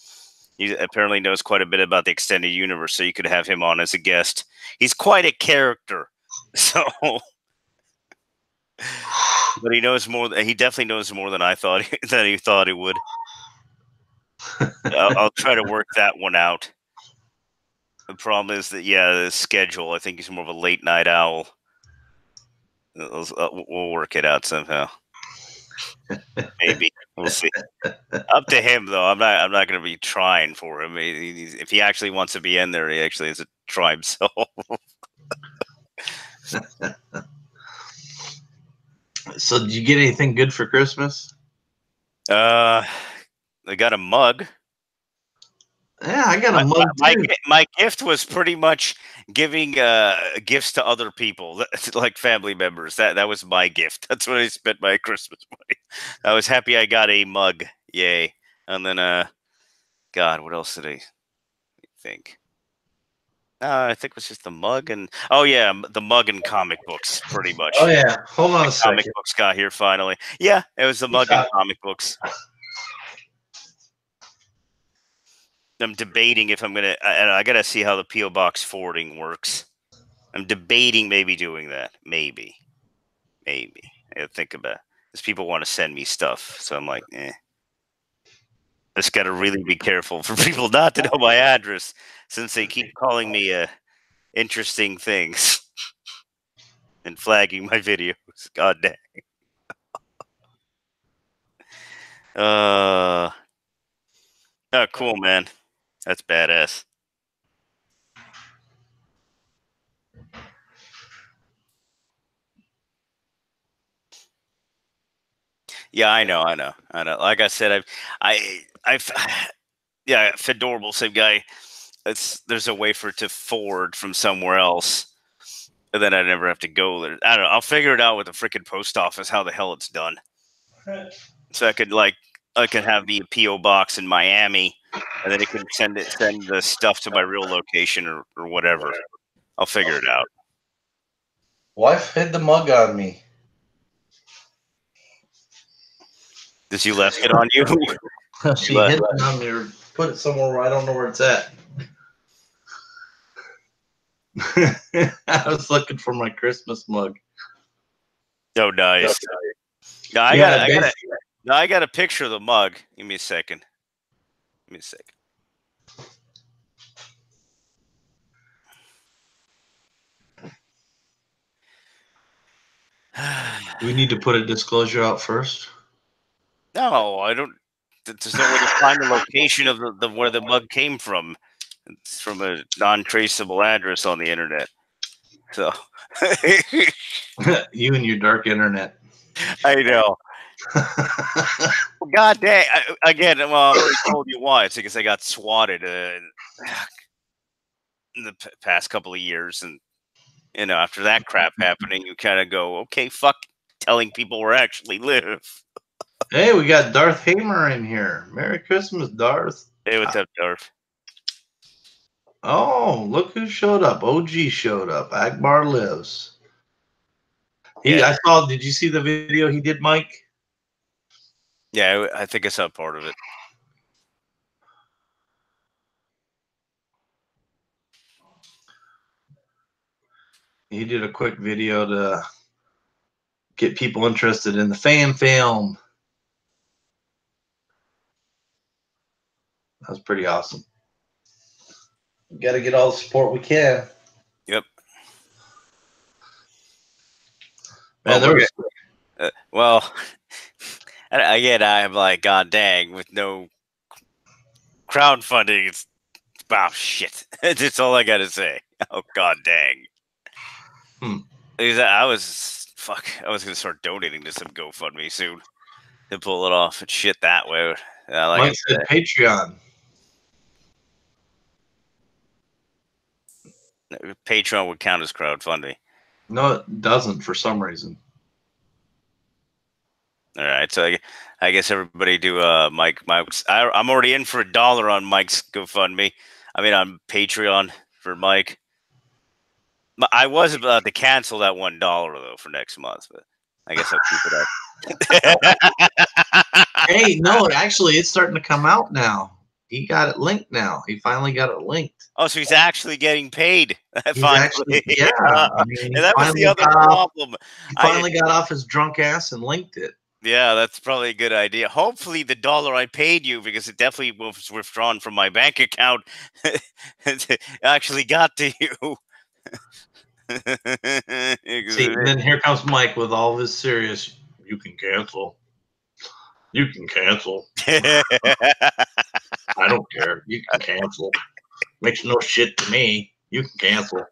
He apparently knows quite a bit about the extended universe, so you could have him on as a guest. He's quite a character. So, but he knows more. He definitely knows more than I thought than he thought he would. I'll try to work that one out. The problem is that the schedule. I think he's more of a late night owl. We'll work it out somehow. Maybe we'll see. Up to him, though. I'm not going to be trying for him. If he actually wants to be in there, he actually has to try himself. So, did you get anything good for Christmas? I got a mug. Yeah, I got a mug too. My gift was pretty much giving gifts to other people, like family members. That was my gift. That's what I spent my Christmas money. I was happy I got a mug. Yay! And then God, what else did I think? I think it was just the mug and the mug and comic books, pretty much. Oh yeah, hold on a Comic second. books got here finally. Yeah, it was the mug and comic books. I'm debating if I'm gonna. I gotta see how the PO box forwarding works. I'm debating maybe doing that. Maybe. I gotta think about it. Because people want to send me stuff, so I'm like, Just gotta really be careful for people not to know my address, since they keep calling me interesting things and flagging my videos. God dang. Oh, cool, man. That's badass. Yeah, I know. Like I said, I've, yeah, Fedorable, same guy. There's a way for it to forward from somewhere else, and then I never have to go there. I don't know. I'll figure it out with the freaking post office how the hell it's done. So I could have the PO box in Miami, and then it can send the stuff to my real location or whatever. I'll figure it out. Wife hid the mug on me. Did she left it on you? She hid it on me or put it somewhere where I don't know where it's at. I was looking for my Christmas mug. Oh, nice. No, I got a picture of the mug. Give me a second. Do we need to put a disclosure out first? No, I don't. There's no way to find the location of the where the mug came from. It's from a non-traceable address on the internet. So You and your dark internet. I know. God dang! Again, well, I already told you why. It's because I got swatted in the past couple of years, and after that crap happening, you kind of go, okay, fuck, telling people where I actually live. Hey, we got Darth Hamer in here. Merry Christmas, Darth. Hey, what's up, Darth? Oh, look who showed up. OG showed up. Akbar lives. I saw. Did you see the video he did, Mike? Yeah, I think I saw part of it. He did a quick video to get people interested in the fan film. That was pretty awesome. We got to get all the support we can. Yep. Man, well, again, I'm like, God dang, with no crowdfunding, it's shit. That's all I gotta say. Oh, God dang. I was gonna start donating to some GoFundMe soon to pull it off and shit that way. Mike said Patreon. Patreon would count as crowdfunding. No, it doesn't for some reason. All right, so I guess everybody do Mike's. I'm already in for $1 on Mike's GoFundMe. I mean, on Patreon for Mike. I was about to cancel that $1 though for next month, but I guess I'll keep it up. Hey, no, actually, it's starting to come out now. He got it linked now. He finally got it linked. Oh, so he's actually getting paid. Finally. Yeah. I mean, that was the other problem. He finally got off his drunk ass and linked it. Yeah, that's probably a good idea. Hopefully the $1 I paid you, because it definitely was withdrawn from my bank account, actually got to you. See, and then here comes Mike with all this serious, you can cancel. You can cancel. I don't care. You can cancel. Makes no shit to me. You can cancel.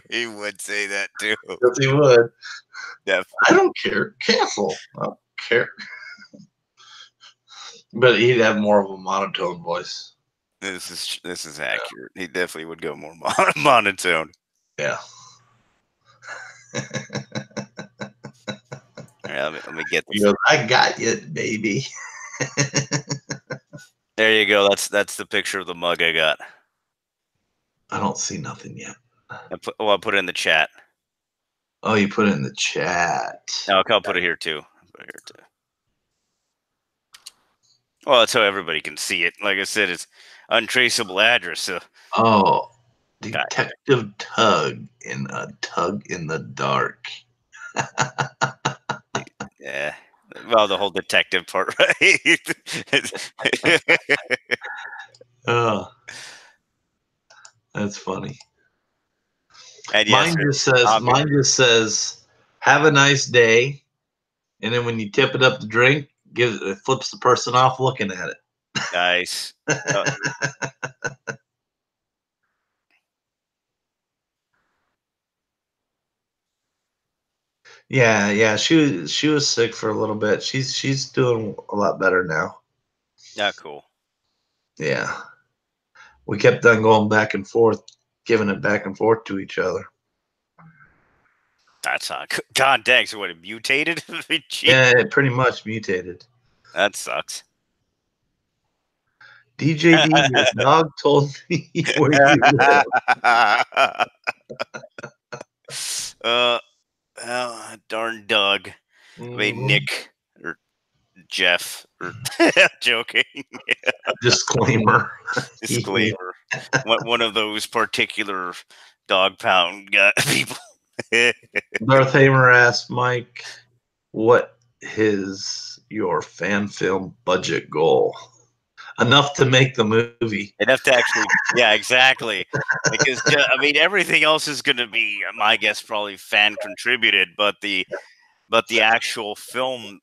He would say that too. Yes, he would. Yeah. I don't care. Cancel. I don't care. But he'd have more of a monotone voice. This is accurate. He definitely would go more monotone. Yeah. All right, let me get He this. goes, I got you, baby. There you go. That's the picture of the mug I got. I don't see nothing yet. I'll put it in the chat. Oh, you put it in the chat. No, I'll put it here too. Well, that's how everybody can see it. Like I said, it's untraceable address. So. Oh, Detective Tug in a Tug in the Dark. Yeah. Well, the whole detective part, right? Oh, that's funny. And yes, Mine just says, have a nice day. And then when you tip it up to drink, it flips the person off looking at it. Nice. Yeah. She was sick for a little bit. She's doing a lot better now. Yeah, cool. Yeah. We kept on going back and forth, giving it back and forth to each other. That's not good. God dang, so what, it mutated? Yeah, it pretty much mutated. That sucks. DJ D, your dog told me where you live. Darn Doug. I mean, Nick or Jeff or joking. Disclaimer. Disclaimer. One of those particular dog pound people. Darth Hamer asked Mike, what is your fan film budget goal? Enough to make the movie. Enough to actually, yeah, exactly. Because I mean, everything else is going to be, my guess, probably fan contributed, but the actual film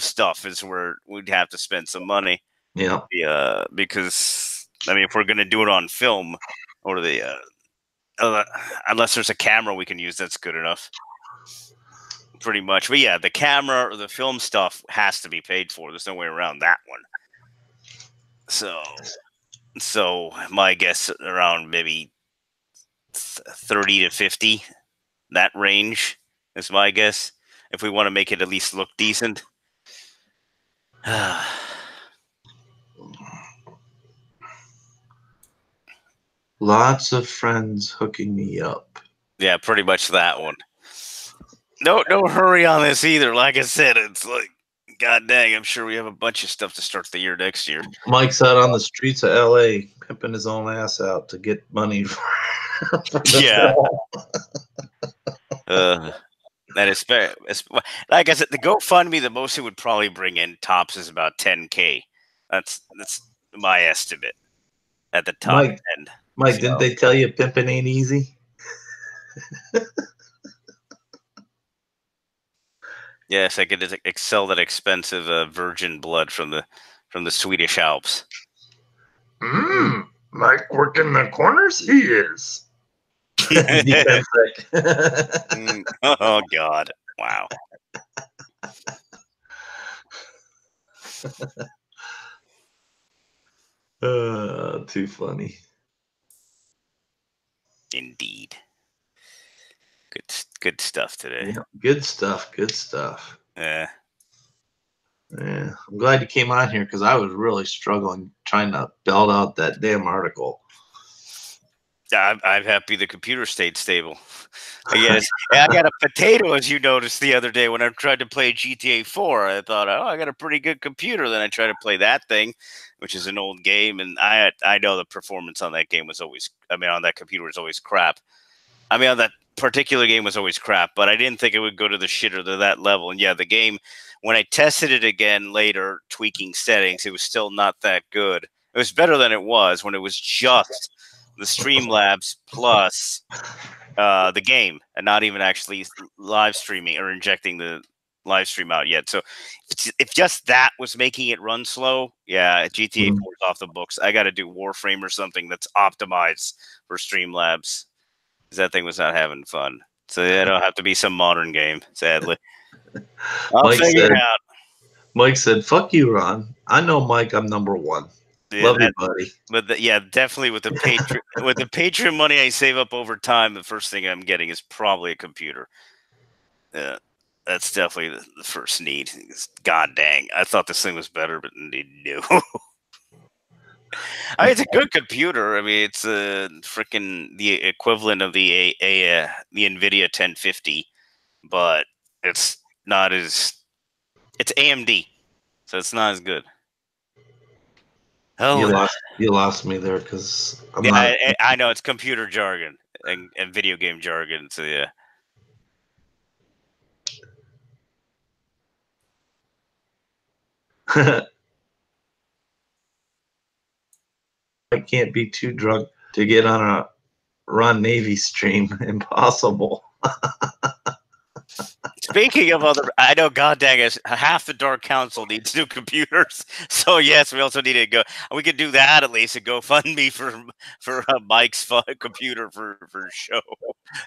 stuff is where we'd have to spend some money. Yeah. Because I mean, if we're going to do it on film, or unless there's a camera we can use, that's good enough. Pretty much. But yeah, the camera or the film stuff has to be paid for. There's no way around that one. So my guess around maybe 30 to 50, that range is my guess. If we want to make it at least look decent. Lots of friends hooking me up. Yeah, pretty much that one. No hurry on this either. Like I said, it's like, god dang, I'm sure we have a bunch of stuff to start the year next year. Mike's out on the streets of LA pimping his own ass out to get money for yeah. That is fair. Like I said, the GoFundMe, the most it would probably bring in tops is about 10K. That's my estimate at the top end. Mike, didn't they tell you pimping ain't easy? Yes, I could excel that expensive virgin blood from the Swedish Alps. Mike working the corners? He is. Oh, God. Wow. Too funny. Indeed. Good stuff today. Yeah, good stuff. Yeah. Yeah, I'm glad you came on here because I was really struggling trying to belt out that damn article. I'm happy the computer stayed stable. Yes, I got a potato, as you noticed the other day when I tried to play GTA 4. I thought, oh, I got a pretty good computer. Then I tried to play that thing, which is an old game, and I know the performance on that game was always, on that computer was always crap. On that particular game was always crap, but I didn't think it would go to the shitter to that level. And yeah, the game, when I tested it again later, tweaking settings, it was still not that good. It was better than it was when it was just the Streamlabs plus the game, and not even actually live streaming or injecting the live stream out yet. So if just that was making it run slow, yeah, GTA 4 is off the books. I got to do Warframe or something that's optimized for Streamlabs, because that thing was not having fun. So it'll have to be some modern game, sadly. I'll figure it out. Mike said, "Fuck you, Ron. I know Mike. I'm number one. Yeah, Love you, buddy." But yeah, definitely with the Patreon money I save up over time, the first thing I'm getting is probably a computer. Yeah, that's definitely the first need. God dang, I thought this thing was better, but no. I mean, it's a good computer. I mean, it's freaking the equivalent of the NVIDIA 1050, but it's not as. It's AMD, so it's not as good. Oh, you lost me there because I know it's computer jargon and video game jargon. So yeah. I can't be too drunk to get on a Ron Navy stream. Impossible. Speaking of other, I know, god dang it, half the Dark Council needs new computers. So yes, we also need to go. We could do that at least and go fund me for Mike's computer for show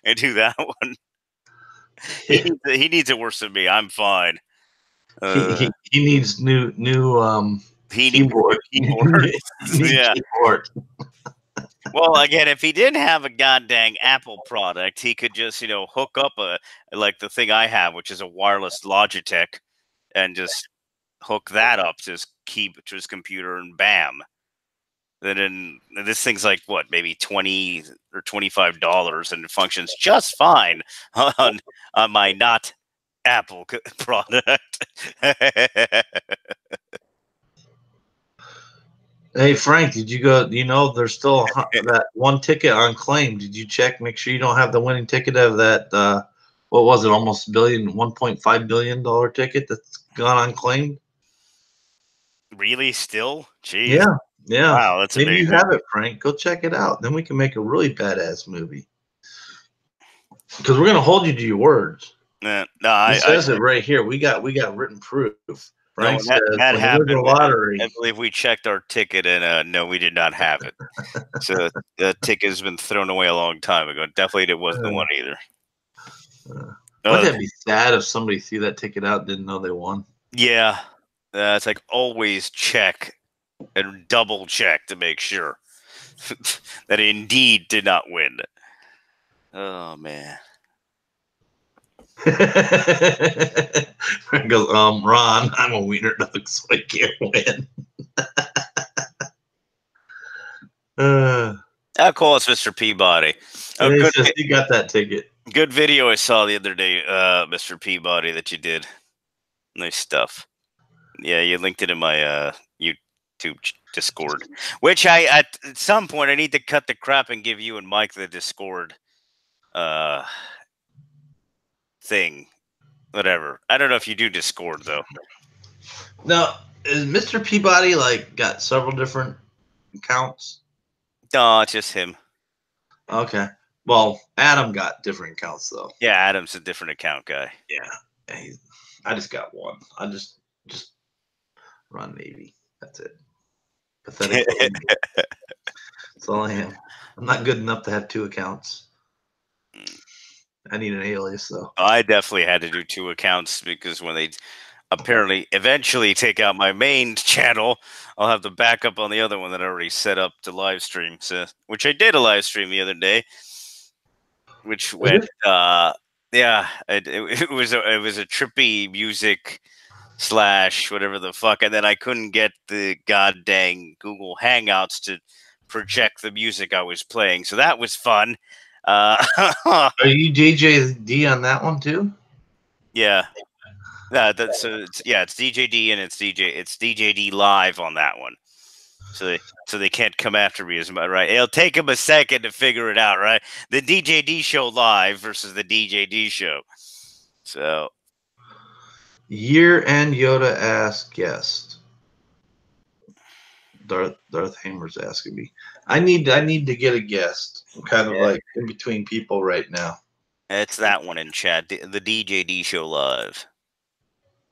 and do that one. He needs it worse than me. I'm fine. He needs new keyboard. Yeah. Keyboard. Well, again, if he didn't have a goddamn Apple product, he could just, hook up like the thing I have, which is a wireless Logitech, and just hook that up to his computer, and bam. Then this thing's like what, maybe $20 or $25, and it functions just fine on my not Apple product. Hey Frank, did you go? There's still that one ticket on claim. Did you check? Make sure you don't have the winning ticket of that. What was it? Almost $1.5 billion ticket that's gone unclaimed. Really? Still? Jeez. Yeah. Wow, that's maybe amazing. You have it, Frank. Go check it out. Then we can make a really badass movie. Because we're gonna hold you to your words. No, it says it right here. We got written proof. Frank says, that happened. Lottery. I believe we checked our ticket, and no, we did not have it. So the ticket has been thrown away a long time ago. Definitely, it wasn't the one either. Wouldn't that be sad if somebody threw that ticket out and didn't know they won? Yeah, it's like always check and double check to make sure that it indeed did not win. Oh man. Goes, Ron, I'm a wiener dog, so I can't win. I'll call us Mr. Peabody. Good, says you got that ticket. Good video I saw the other day, Mr. Peabody, that you did. Nice stuff. Yeah, you linked it in my YouTube Discord. Which at some point I need to cut the crap and give you and Mike the Discord thing. Whatever. I don't know if you do Discord though. Now, is Mr. Peabody got several different accounts? No, it's just him. Okay. Well, Adam got different accounts though. Yeah, Adam's a different account guy. Yeah. I just got one. I just run Navy. That's it. Pathetic. That's all I am. I'm not good enough to have two accounts. I need an alias though. I definitely had to do two accounts because when they apparently eventually take out my main channel, I'll have the backup on the other one that I already set up to live stream. So, which I did a live stream the other day, which went it was a trippy music / whatever the fuck, and then I couldn't get the goddamn Google Hangouts to project the music I was playing, so that was fun. Are you DJD on that one too? Yeah. It's DJD and it's DJD live on that one. So they can't come after me as much, right? It'll take them a second to figure it out, right? The DJD show live versus the DJD show. So year-end Yoda asked guest. Darth Hamer's asking me. I need to get a guest. I'm kind of in between people right now. It's that one in chat. The DJD show live.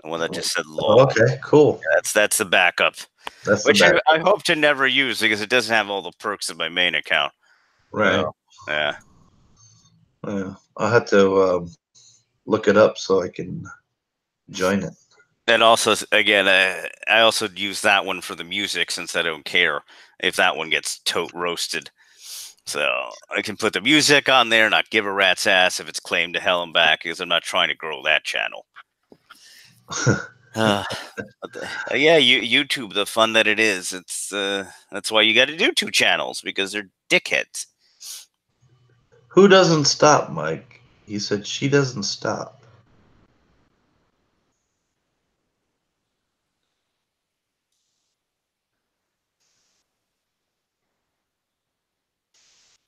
The one that just said Oh, low. okay, cool. That's the backup. That's Which the I hope to never use because it doesn't have all the perks of my main account. right. Yeah. Yeah. I'll have to look it up so I can join it. And also, again, I also use that one for the music since I don't care if that one gets tote roasted. So I can put the music on there, not give a rat's ass if it's claimed to hell and back, because I'm not trying to grow that channel. Yeah, YouTube, the fun that it is. It's that's why you got to do 2 channels because they're dickheads. Who doesn't stop, Mike? He said she doesn't stop.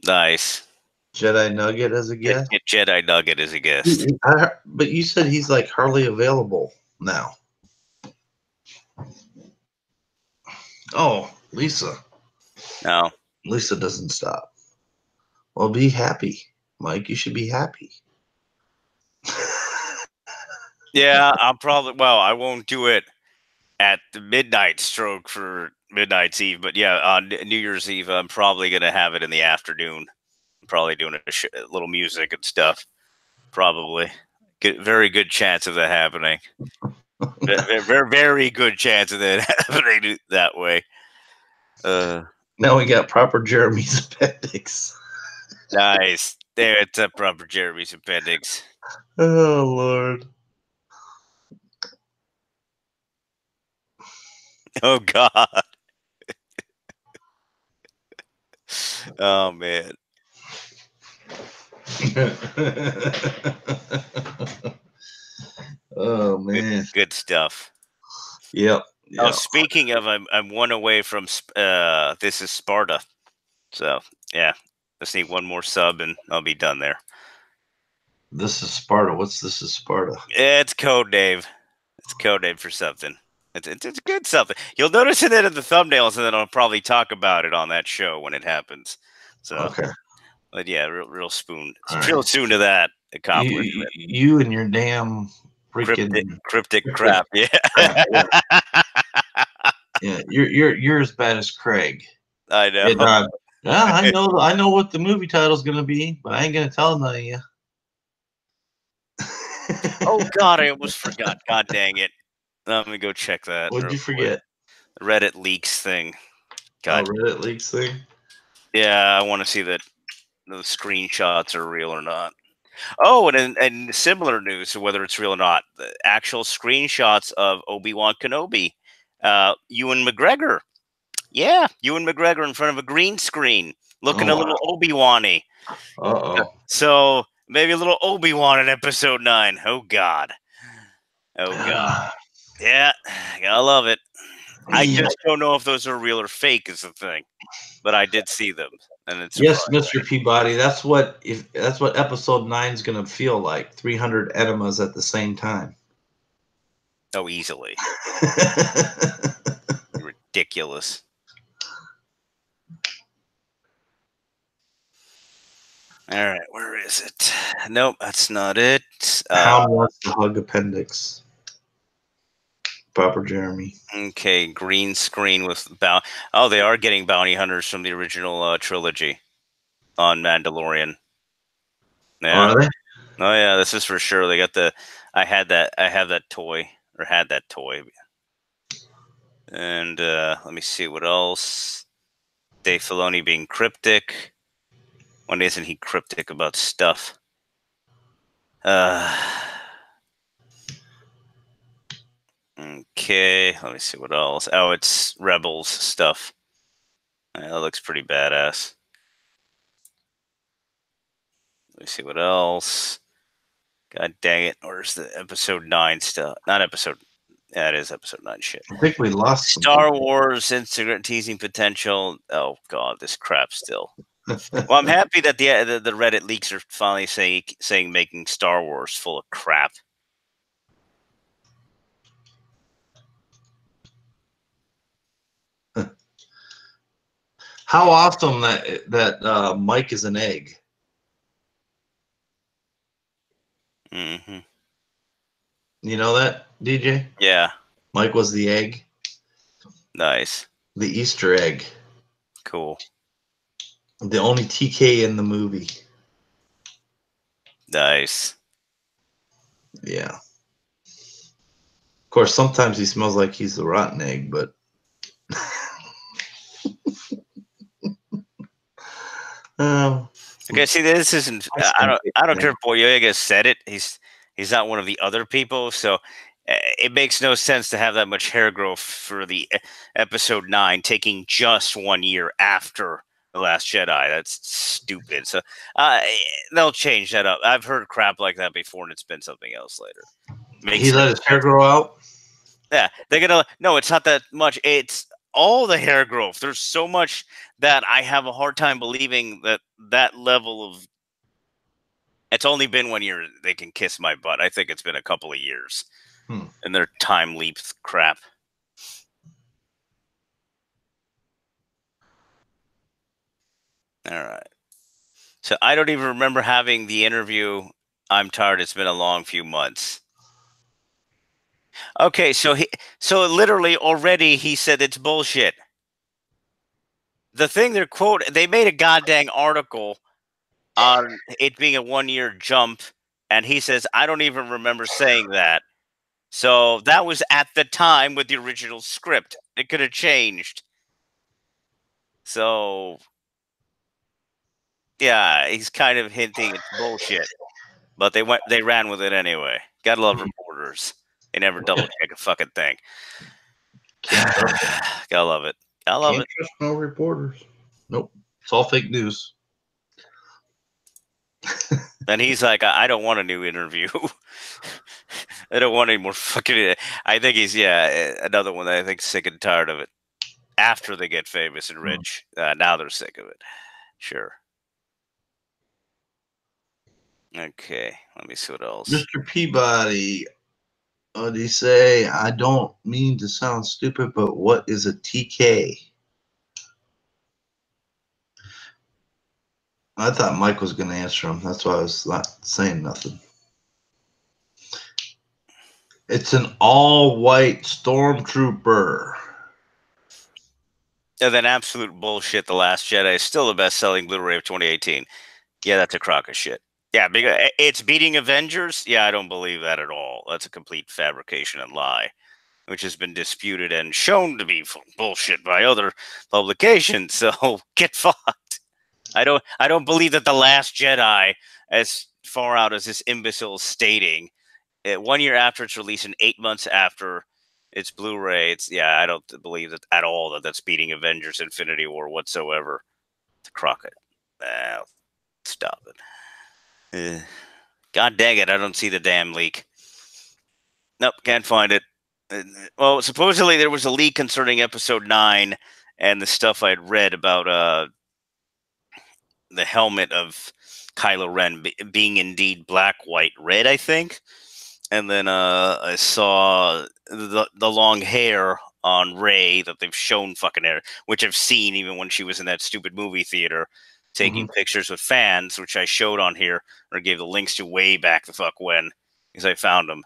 Nice. Jedi Nugget as a guest? Get Jedi Nugget as a guest. But you said he's like hardly available now. Oh, Lisa. No. Lisa doesn't stop. Well, be happy, Mike. You should be happy. Yeah, I won't do it at the midnight stroke for Midnight's Eve, but yeah, on New Year's Eve, I'm probably going to have it in the afternoon. I'm probably doing a little music and stuff. Probably. Very good chance of that happening. Very good chance of that happening that way. Now we got proper Jeremy's appendix. Nice. There, it's a proper Jeremy's appendix. Oh, Lord. Oh, God. Oh, man. Oh, man. Good stuff. Yep. Oh, speaking of, I'm one away from This Is Sparta. So, yeah. Just need one more sub and I'll be done there. This is Sparta. What's This Is Sparta? It's code name. It's code name for something. It's good something. You'll notice it in the thumbnails, and then I'll probably talk about it on that show when it happens. So, okay. But yeah, real soon. All Real right. soon to that accomplishment. You and your damn freaking cryptic crap. Yeah. crap, yeah. Yeah, you're as bad as Craig. I know. And, yeah, I know what the movie title's gonna be, but I ain't gonna tell none of you. Oh God, I almost forgot. God dang it. Let me go check that. What'd you forget? The Reddit leaks thing. God. Oh, Reddit leaks thing? Yeah, I want to see that the screenshots are real or not. Oh, and similar news, so whether it's real or not, the actual screenshots of Obi-Wan Kenobi, Ewan McGregor. Yeah, Ewan McGregor in front of a green screen, looking a little Obi-Wan-y. Uh-oh. So maybe a little Obi-Wan in Episode 9. Oh, God. Oh, God. Yeah, gotta love it. I just don't know if those are real or fake is the thing, but I did see them. And it's yes, Mr. Peabody. That's what Episode 9 is going to feel like. 300 enemas at the same time. Oh, easily. Ridiculous. All right, where is it? Nope, that's not it. Hound wants to hug appendix. Proper Jeremy. Okay, green screen with Oh, they are getting bounty hunters from the original trilogy on Mandalorian. Yeah. Are they? Oh yeah, this is for sure. They got the. I have that toy, or had that toy. And let me see what else. Dave Filoni being cryptic. When isn't he cryptic about stuff? Okay, let me see what else. Oh, it's Rebels stuff. Yeah, that looks pretty badass. Let me see what else. God dang it. Where's the Episode 9 stuff? Not Episode... Yeah, it is Episode 9 shit. I think we lost Star Wars Instagram teasing potential. Oh, God, this crap still. Well, I'm happy that the Reddit leaks are finally saying making Star Wars full of crap. How awesome that Mike is an egg. Mm-hmm. You know that, DJ? Yeah. Mike was the egg. Nice. The Easter egg. Cool. The only TK in the movie. Nice. Yeah. Of course, sometimes he smells like he's the rotten egg, but Okay, see, this isn't. I don't care if Boyega said it. He's not one of the other people, so it makes no sense to have that much hair growth for the episode 9 taking just 1 year after The Last Jedi. That's stupid. So they'll change that up. I've heard crap like that before, and it's been something else later. He let his hair grow out? Yeah, they're gonna. No, it's not that much. It's all the hair growth. There's so much that I have a hard time believing that level of. It's only been 1 year. They can kiss my butt. I think it's been a couple of years, and their time leap crap. All right. So I don't even remember having the interview. I'm tired. It's been a long few months. Okay, so literally already he said it's bullshit. The thing they made a goddamn article on it being a 1 year jump, and he says, I don't even remember saying that. So that was at the time with the original script. It could have changed. So yeah, he's kind of hinting it's bullshit. But they ran with it anyway. Gotta love reporters. They never double check a fucking thing. Gotta love it. Gotta love it. Trust no reporters. Nope. It's all fake news. And he's like, I don't want a new interview. I don't want any more fucking. I think he's another one that I think sick and tired of it. After they get famous and rich, now they're sick of it. Sure. Okay, let me see what else. Mr. Peabody, what did he say? I don't mean to sound stupid, but what is a TK? I thought Mike was going to answer him. That's why I was not saying nothing. It's an all-white stormtrooper. And then absolute bullshit. The Last Jedi is still the best-selling Blu-ray of 2018. Yeah, that's a crock of shit. Yeah, because it's beating Avengers. Yeah, I don't believe that at all. That's a complete fabrication and lie, which has been disputed and shown to be bullshit by other publications. So get fucked. I don't believe that The Last Jedi, as far out as this imbecile is stating, 1 year after its release and 8 months after its Blu-ray, I don't believe that at all that that's beating Avengers: Infinity War whatsoever. It's a crock. Stop it. God dang it, I don't see the damn leak. Nope, can't find it. Well, supposedly there was a leak concerning episode 9 and the stuff I had read about the helmet of Kylo Ren being indeed black, white, red, I think. And then I saw the long hair on Rey that they've shown fucking hair, which I've seen even when she was in that stupid movie theater taking pictures with fans, which I showed on here or gave the links to way back the fuck when, because I found them.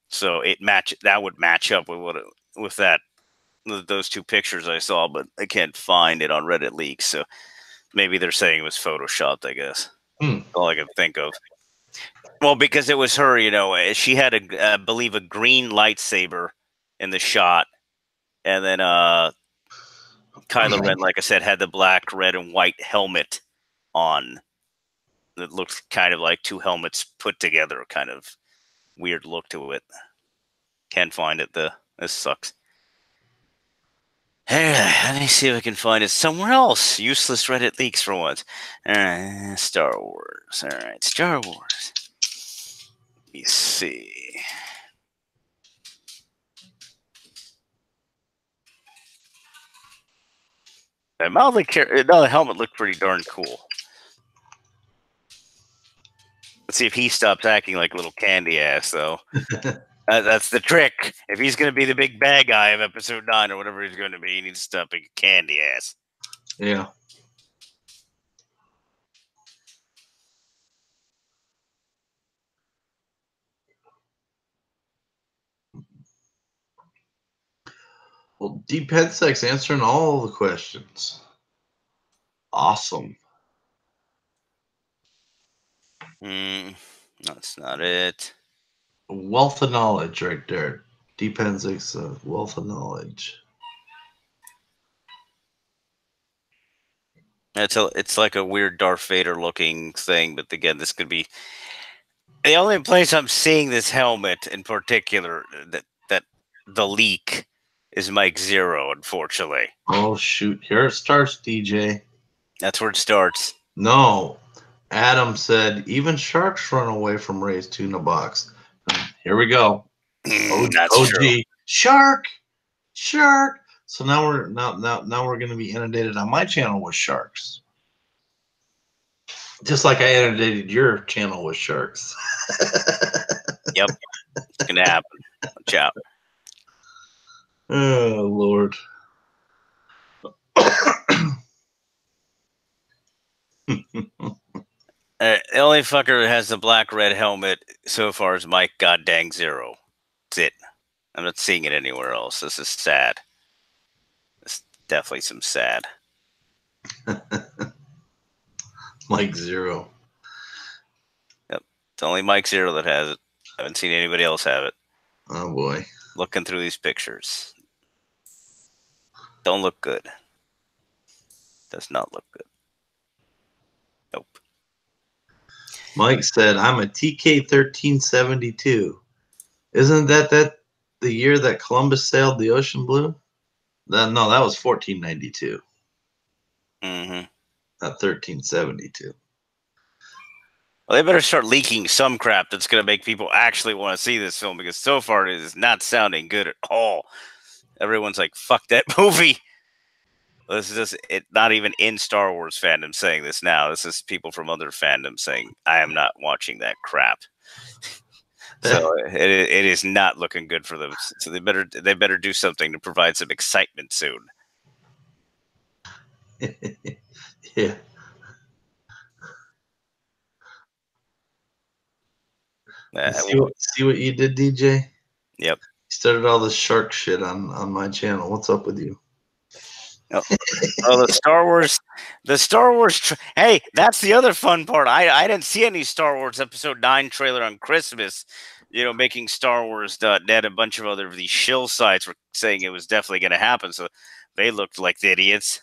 So that would match up with those two pictures I saw, but I can't find it on Reddit leaks. So maybe they're saying it was photoshopped, I guess. All I can think of. Well, because it was her, she had I believe a green lightsaber in the shot, and then Kylo Ren, like I said, had the black, red, and white helmet on. It looked kind of like two helmets put together, kind of weird look to it. Can't find it though. This sucks. Hey, let me see if I can find it somewhere else. Useless Reddit leaks for once. All right, Star Wars. All right, Star Wars. Let me see. The helmet looked pretty darn cool. Let's see if he stops acting like a little candy ass, though. That's the trick. If he's going to be the big bad guy of episode 9 or whatever he's going to be, he needs to stop being a candy ass. Yeah. Well, Deep Headsex answering all the questions. Awesome. That's not it. Wealth of knowledge right there. Deep Headsex, wealth of knowledge. It's like a weird Darth Vader looking thing, but again, this could be the only place I'm seeing this helmet in particular that the leak is Mike Zero, unfortunately. Oh shoot! Here it starts, DJ. That's where it starts. No, Adam said even sharks run away from Ray's tuna box. Here we go. That's OG true. shark. So now we're going to be inundated on my channel with sharks, just like I inundated your channel with sharks. Yep, it's gonna happen. Watch out. Oh Lord. The only fucker that has the black red helmet so far is Mike Goddang Zero. That's it. I'm not seeing it anywhere else. This is sad. It's definitely some sad. Mike Zero. Yep. It's only Mike Zero that has it. I haven't seen anybody else have it. Oh boy. Looking through these pictures. Don't look good. Does not look good. Nope. Mike said, I'm a TK 1372. Isn't that the year that Columbus sailed the ocean blue? No, that was 1492. Mm-hmm. Not 1372. Well, they better start leaking some crap that's going to make people actually want to see this film, because so far it is not sounding good at all. Everyone's like, fuck that movie. This is just it. Not even in Star Wars fandom saying this now. This is people from other fandoms saying, I am not watching that crap. So it is not looking good for them. So they better do something to provide some excitement soon. Yeah. See what you did, DJ? Yep. You started all this shark shit on my channel. What's up with you? Oh, the Star Wars. Hey, that's the other fun part. I didn't see any Star Wars Episode 9 trailer on Christmas. You know, making Star Wars.net, a bunch of other of these shill sites were saying it was definitely going to happen. So they looked like the idiots.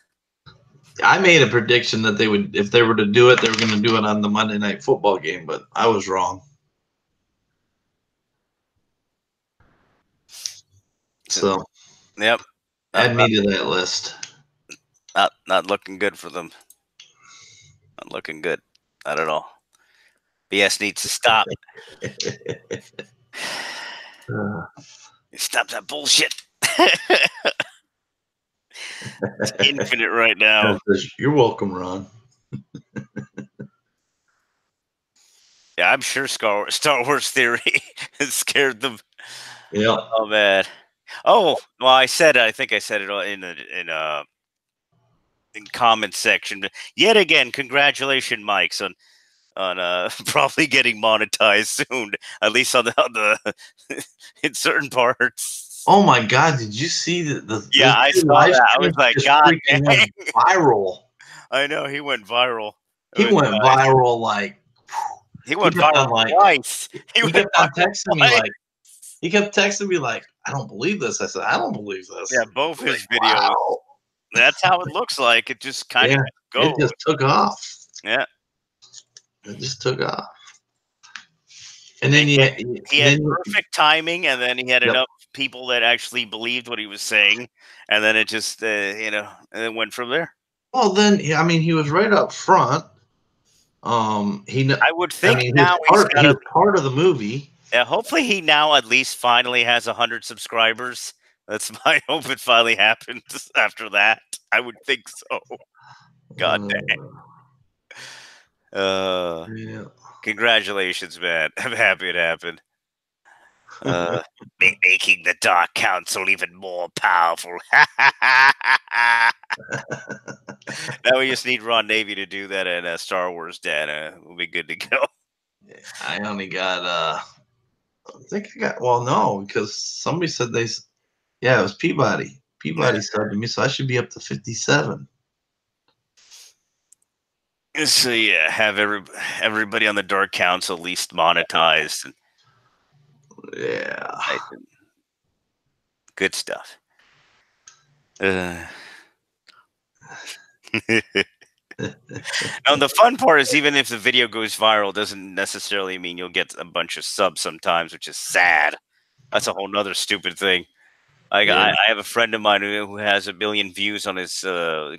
I made a prediction that they would, if they were to do it, they were going to do it on the Monday Night Football game, but I was wrong. So, yep, add me to that list. Not looking good for them. Not looking good. Not at all. BS needs to stop. Stop that bullshit. It's infinite right now. You're welcome, Ron. Yeah, I'm sure Star Wars Theory has scared them. Yeah. Oh man. Oh well, I think I said it in comment section. But yet again, congratulations, Mike's on probably getting monetized soon. At least on the in certain parts. Oh my God! Did you see the yeah, I saw that. I was like, God, went viral. I know he went viral. He went viral like. He went viral twice. He kept on texting me like. He kept texting me like, I don't believe this. I said, I don't believe this. Yeah, both his videos. Wow. That's how it looks like. It just kind of goes. It just took off. Yeah. It just took off. And then he had perfect timing, and then he had enough people that actually believed what he was saying, and then it just, and it went from there. Well, then, I mean, he was right up front. I would think now he's part of the movie. Yeah, hopefully he now at least finally has 100 subscribers. That's my hope. It finally happens after that. I would think so. God dang. Yeah. Congratulations, man. I'm happy it happened. Making the Dark Council even more powerful. Now we just need Ron Navy to do that in Star Wars data. We'll be good to go. I only got I think I got, well, no, because somebody said it was Peabody. Peabody subbed to me, so I should be up to 57. So yeah, have everybody on the Dark Council at least monetized. And Yeah. Good stuff. Now the fun part is even if the video goes viral, doesn't necessarily mean you'll get a bunch of subs sometimes, which is sad. That's a whole nother stupid thing. Like Yeah. I have a friend of mine who has 1 million views on his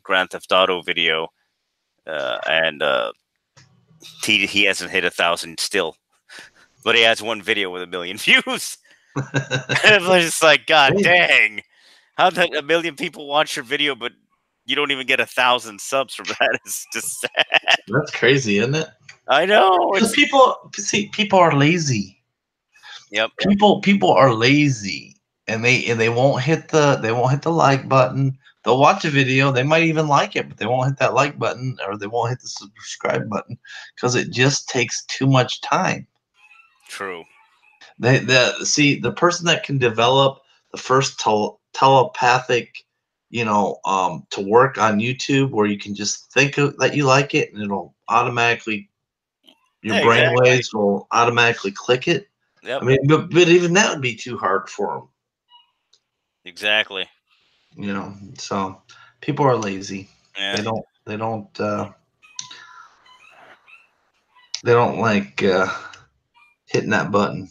Grand Theft Auto video, and he hasn't hit 1,000 still, but he has one video with 1 million views. And I'm just like, God dang, how that 1 million people watch your video, but you don't even get 1,000 subs from that? It's just sad. That's crazy, isn't it? I know. Because people are lazy. Yep. People are lazy, and they won't hit the like button. They'll watch a video, they might even like it, but they won't hit that like button, or they won't hit the subscribe button because it just takes too much time. True. The person that can develop the first telepathic, to work on YouTube, where you can just think that you like it, and it'll automatically, your brain waves will automatically click it. Yep. I mean, but even that would be too hard for them. Exactly. So people are lazy. Yeah. They don't like hitting that button.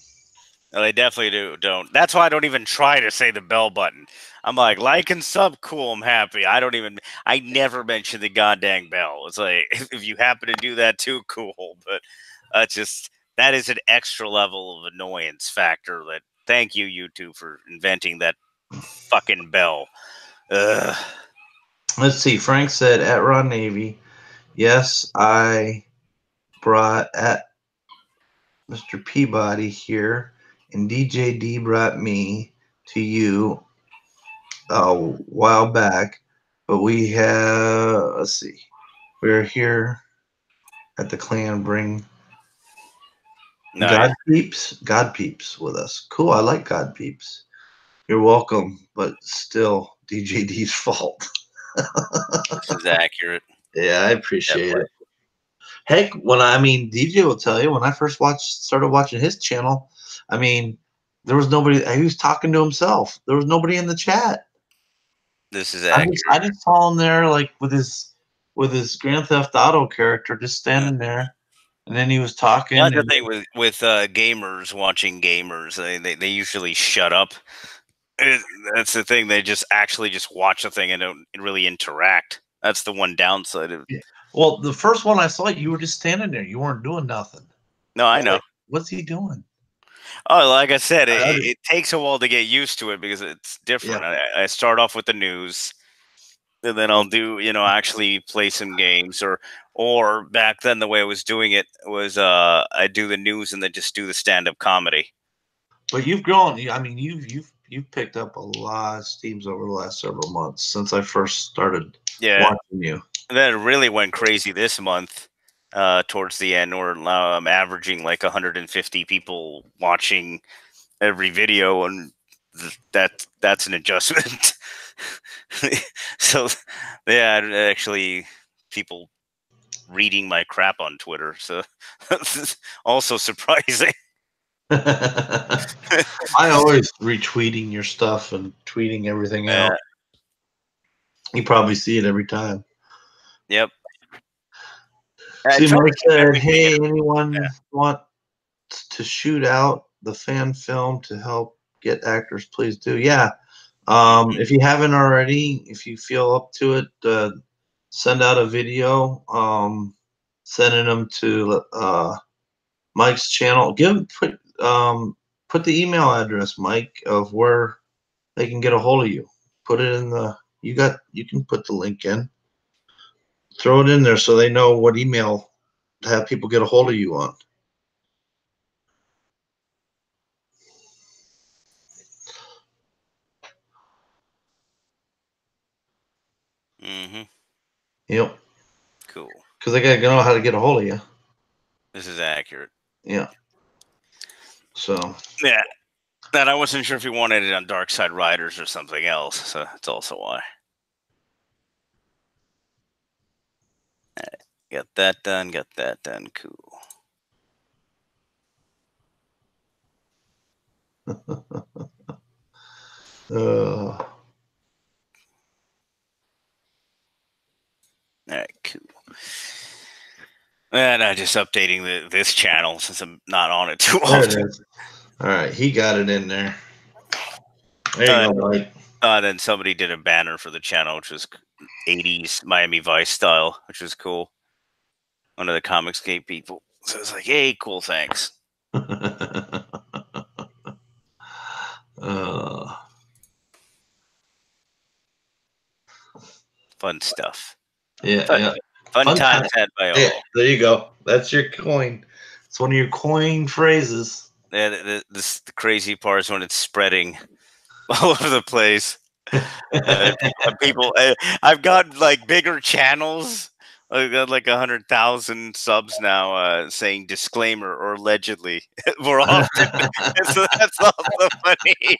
No, they definitely don't. That's why I don't even try to say the bell button. I'm like and sub, cool, I'm happy. I never mention the goddamn bell. It's like, if you happen to do that too, cool. But that is an extra level of annoyance factor. That thank you, YouTube, for inventing that fucking bell. Let's see. Frank said at Raw Navy, yes, I brought at Mr. Peabody here, and DJ D brought me to you a while back, but we have, let's see, we're here at the clan. Bring God Peeps with us. Cool. I like God Peeps. You're welcome, but still DJ D's fault. This is accurate. Yeah, I appreciate it. Heck, DJ will tell you, when I first started watching his channel, there was nobody. He was talking to himself. There was nobody in the chat. This is accurate. I just saw him there, like with his Grand Theft Auto character, just standing there, and then he was talking. The other thing with gamers watching gamers, they usually shut up. That's the thing. They just watch the thing and don't really interact. That's the one downside of it. Well, the first one I saw, you were just standing there. You weren't doing nothing. No, I know. What's he doing? Oh, like I said, it takes a while to get used to it because it's different. Yeah. I start off with the news, and then I'll do, actually play some games, or back then the way I was doing it was I do the news and then just do the stand-up comedy. But you've grown. You've picked up a lot of steams over the last several months since I first started watching you. And then it really went crazy this month. Towards the end, where I'm averaging like 150 people watching every video, and that's an adjustment. So, yeah, actually, people reading my crap on Twitter, so that's also surprising. I always retweeting your stuff and tweeting everything out. You probably see it every time. Yep. See, Mike said, hey, anyone want to shoot out the fan film to help get actors, please do. Yeah. If you haven't already, if you feel up to it, send out a video, sending them to Mike's channel. Put the email address, Mike, of where they can get a hold of you. Put it in you can put the link in. Throw it in there so they know what email to have people get a hold of you on. Mm-hmm. Yep. Cool. Because they gotta know how to get a hold of you. This is accurate. Yeah. So. Yeah. And I wasn't sure if he wanted it on Dark Side Riders or something else, so that's also why. Right, got that done. Got that done. Cool. Uh, All right, cool. And I'm just updating this channel since I'm not on it too there it often. is. All right, he got it in there. There you go, Mike. Then somebody did a banner for the channel, which was 80s Miami Vice style, which was cool. One of the Comicsgate people. So it's like, hey, cool, thanks. Fun stuff. Yeah, fun, yeah. Fun times had by all. Yeah, there you go. That's your coin. It's one of your coin phrases. Yeah, the crazy part is when it's spreading all over the place. People, I've got like bigger channels. I've got like 100,000 subs now, saying disclaimer or allegedly more often. So that's also funny.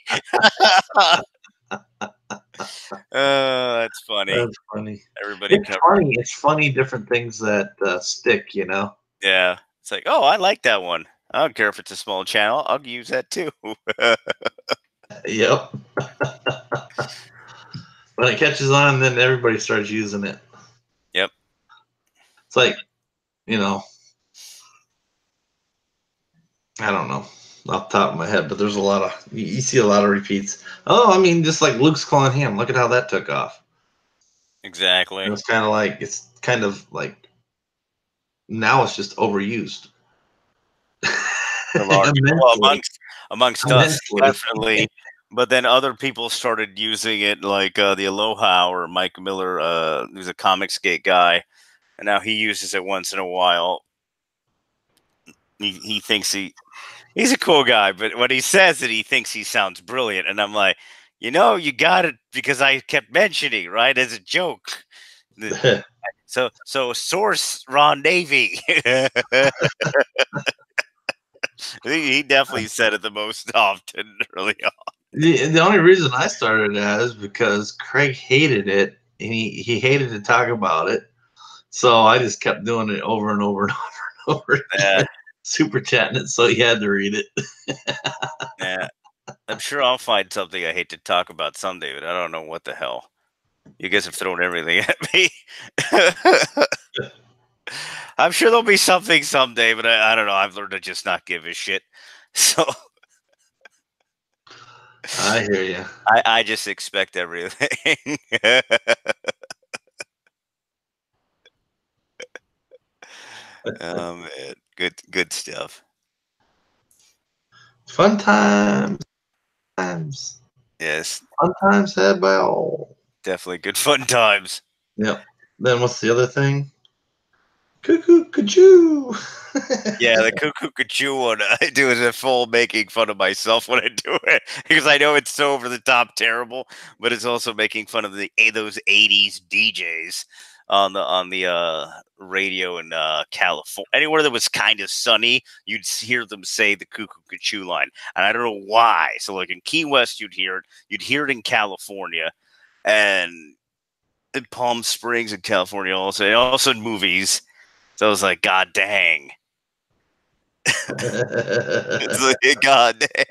That's funny. That's funny. Everybody It's funny. It's funny. Different things that stick. You know. Yeah, it's like, oh, I like that one. I don't care if it's a small channel. I'll use that too. Yep. When it catches on, then everybody starts using it. Yep. It's like, you know, I don't know off the top of my head, but there's a lot of you see a lot of repeats. Oh, I mean, just like Luke's calling him. Look at how that took off. Exactly. It's kind of like now it's just overused. Well, amongst us, definitely. But then other people started using it, like the Aloha or Mike Miller, who's a Comicsgate guy, and now he uses it once in a while. He thinks he's a cool guy, but when he says it, he thinks he sounds brilliant, and I'm like, you got it because I kept mentioning, right, as a joke. So source Ron Navy. He definitely said it the most often early on. The only reason I started that is because Craig hated it, and he hated to talk about it. So I just kept doing it over and over and over and over. Yeah. Super chatting it, so he had to read it. Yeah. I'm sure I'll find something I hate to talk about someday, but I don't know what the hell. You guys have thrown everything at me. I'm sure there'll be something someday, but I don't know. I've learned to just not give a shit. So I hear you. I just expect everything. Oh man, good stuff. Fun times. Yes, Fun times had by all. definitely good fun times. Yep. Then what's the other thing? Cuckoo, cuckoo. Yeah, the cuckoo cuckoo one I do is a full making fun of myself when I do it because I know it's so over the top terrible, but it's also making fun of those 80s DJs on the radio in California. Anywhere that was kind of sunny, you'd hear them say the cuckoo cuckoo line, and I don't know why. So like in Key West, you'd hear it in California, and in Palm Springs in California also, and also in movies. So I was like, God dang. It's like, God damn.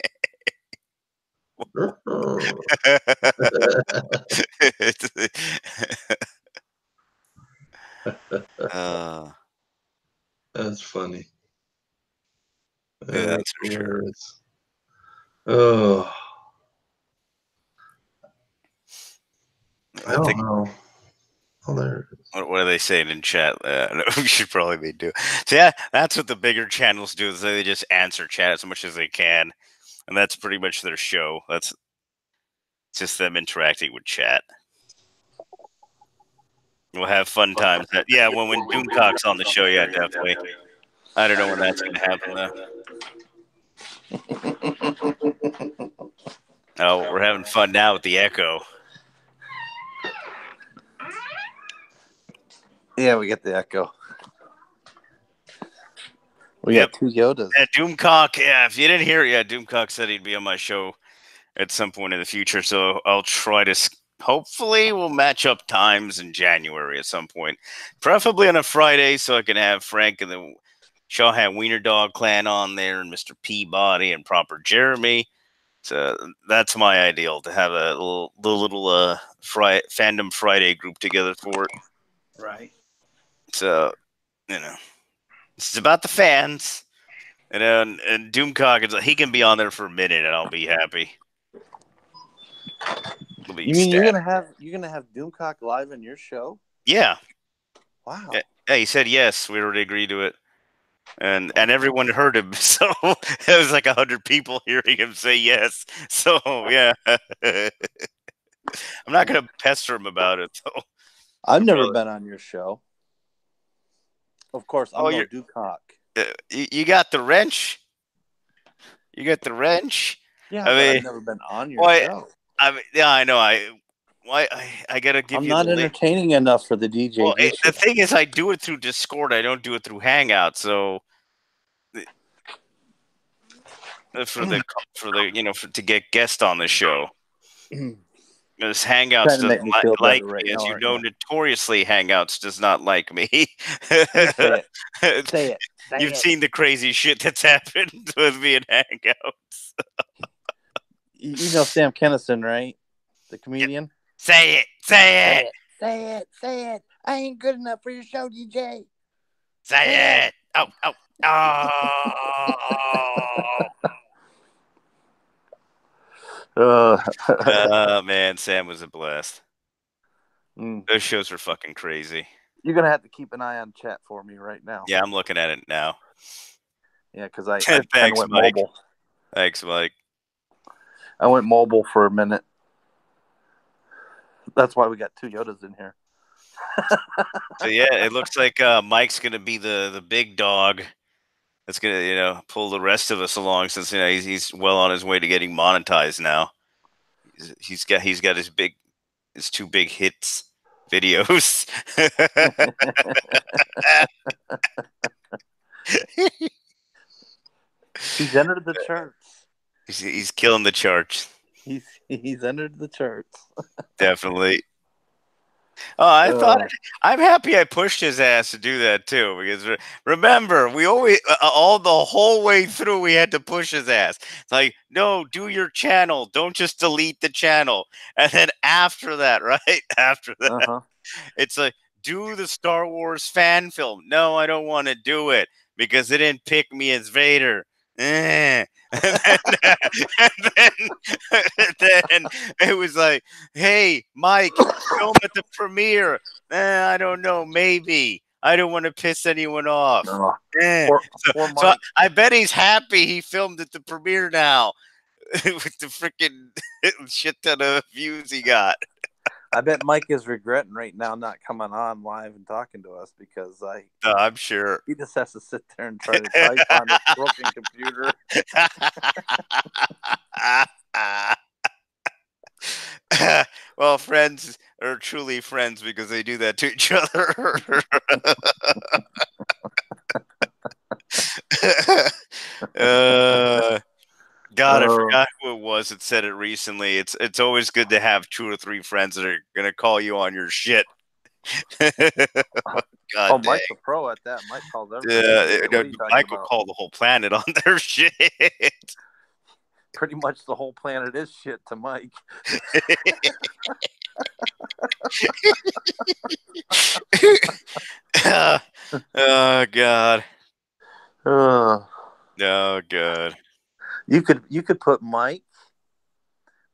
That's funny. That's for sure. Oh, I don't know. Oh, there it is. What are they saying in chat? We should probably be doing. So yeah, that's what the bigger channels do. Is they just answer chat as much as they can, and that's pretty much their show. That's just them interacting with chat. We'll have fun times. Yeah, when Doomcock's on the show, yeah, definitely. I don't know when that's gonna happen though. Oh, we're having fun now with the echo. Yeah, we get the echo. We got two Yodas. Yeah, Doomcock. Yeah, if you didn't hear it, Doomcock said he'd be on my show at some point in the future. So I'll try to. Hopefully, we'll match up times in January at some point, preferably on a Friday, so I can have Frank and the Shawhat Wiener Dog Clan on there, and Mr. Peabody and Proper Jeremy. So that's my ideal, to have a little Fandom Friday group together for it. Right. So, it's about the fans. And Doomcock, he can be on there for a minute, and I'll be happy. You mean you're gonna have Doomcock live in your show? Yeah. Wow. Yeah, he said yes. We already agreed to it, and everyone heard him. So it was like 100 people hearing him say yes. So yeah, I'm not gonna pester him about it though. I've never been on your show. Of course, I'm no Doomcock. You got the wrench. You got the wrench. Yeah, I've never been on your show. I know. I gotta give you. I'm not entertaining enough for the DJ. Well, the thing is, I do it through Discord. I don't do it through Hangout. So to get guests on the show, because Hangouts doesn't like me, as you know. Notoriously, Hangouts does not like me. Say it. You've seen the crazy shit that's happened with me in Hangouts. You know Sam Kinison, right? The comedian? Say it. Say it. Say it. I ain't good enough for your show, DJ. Say it. Oh. Oh, man. Sam was a blast. Those shows were fucking crazy. You're going to have to keep an eye on chat for me right now. Yeah, I'm looking at it now. Yeah, because I kind of went mobile. Thanks, Mike. I went mobile for a minute. That's why we got two Yodas in here. So yeah, it looks like Mike's gonna be the big dog that's gonna pull the rest of us along, since he's well on his way to getting monetized now. He's got his two big hits videos. He's entered the charts. He's killing the charts. He's entered the charts. Definitely. Oh, I'm happy I pushed his ass to do that too, because remember, we always the whole way through we had to push his ass. It's like, no, do your channel, don't just delete the channel. And then after that, it's like, do the Star Wars fan film. No, I don't want to do it because they didn't pick me as Vader. And then it was like, hey, Mike, film at the premiere. I don't know, maybe. I don't want to piss anyone off. So I bet he's happy he filmed at the premiere now with the freaking shit ton of views he got. I bet Mike is regretting right now not coming on live and talking to us, because I'm sure he just has to sit there and try to type on his broken computer. Well, friends are truly friends because they do that to each other. God, I forgot who it was that said it recently. It's always good to have 2 or 3 friends that are gonna call you on your shit. God, Mike's a pro at that. Mike calls everything. Mike will call the whole planet on their shit. Pretty much the whole planet is shit to Mike. Oh God. Oh God. You could put Mike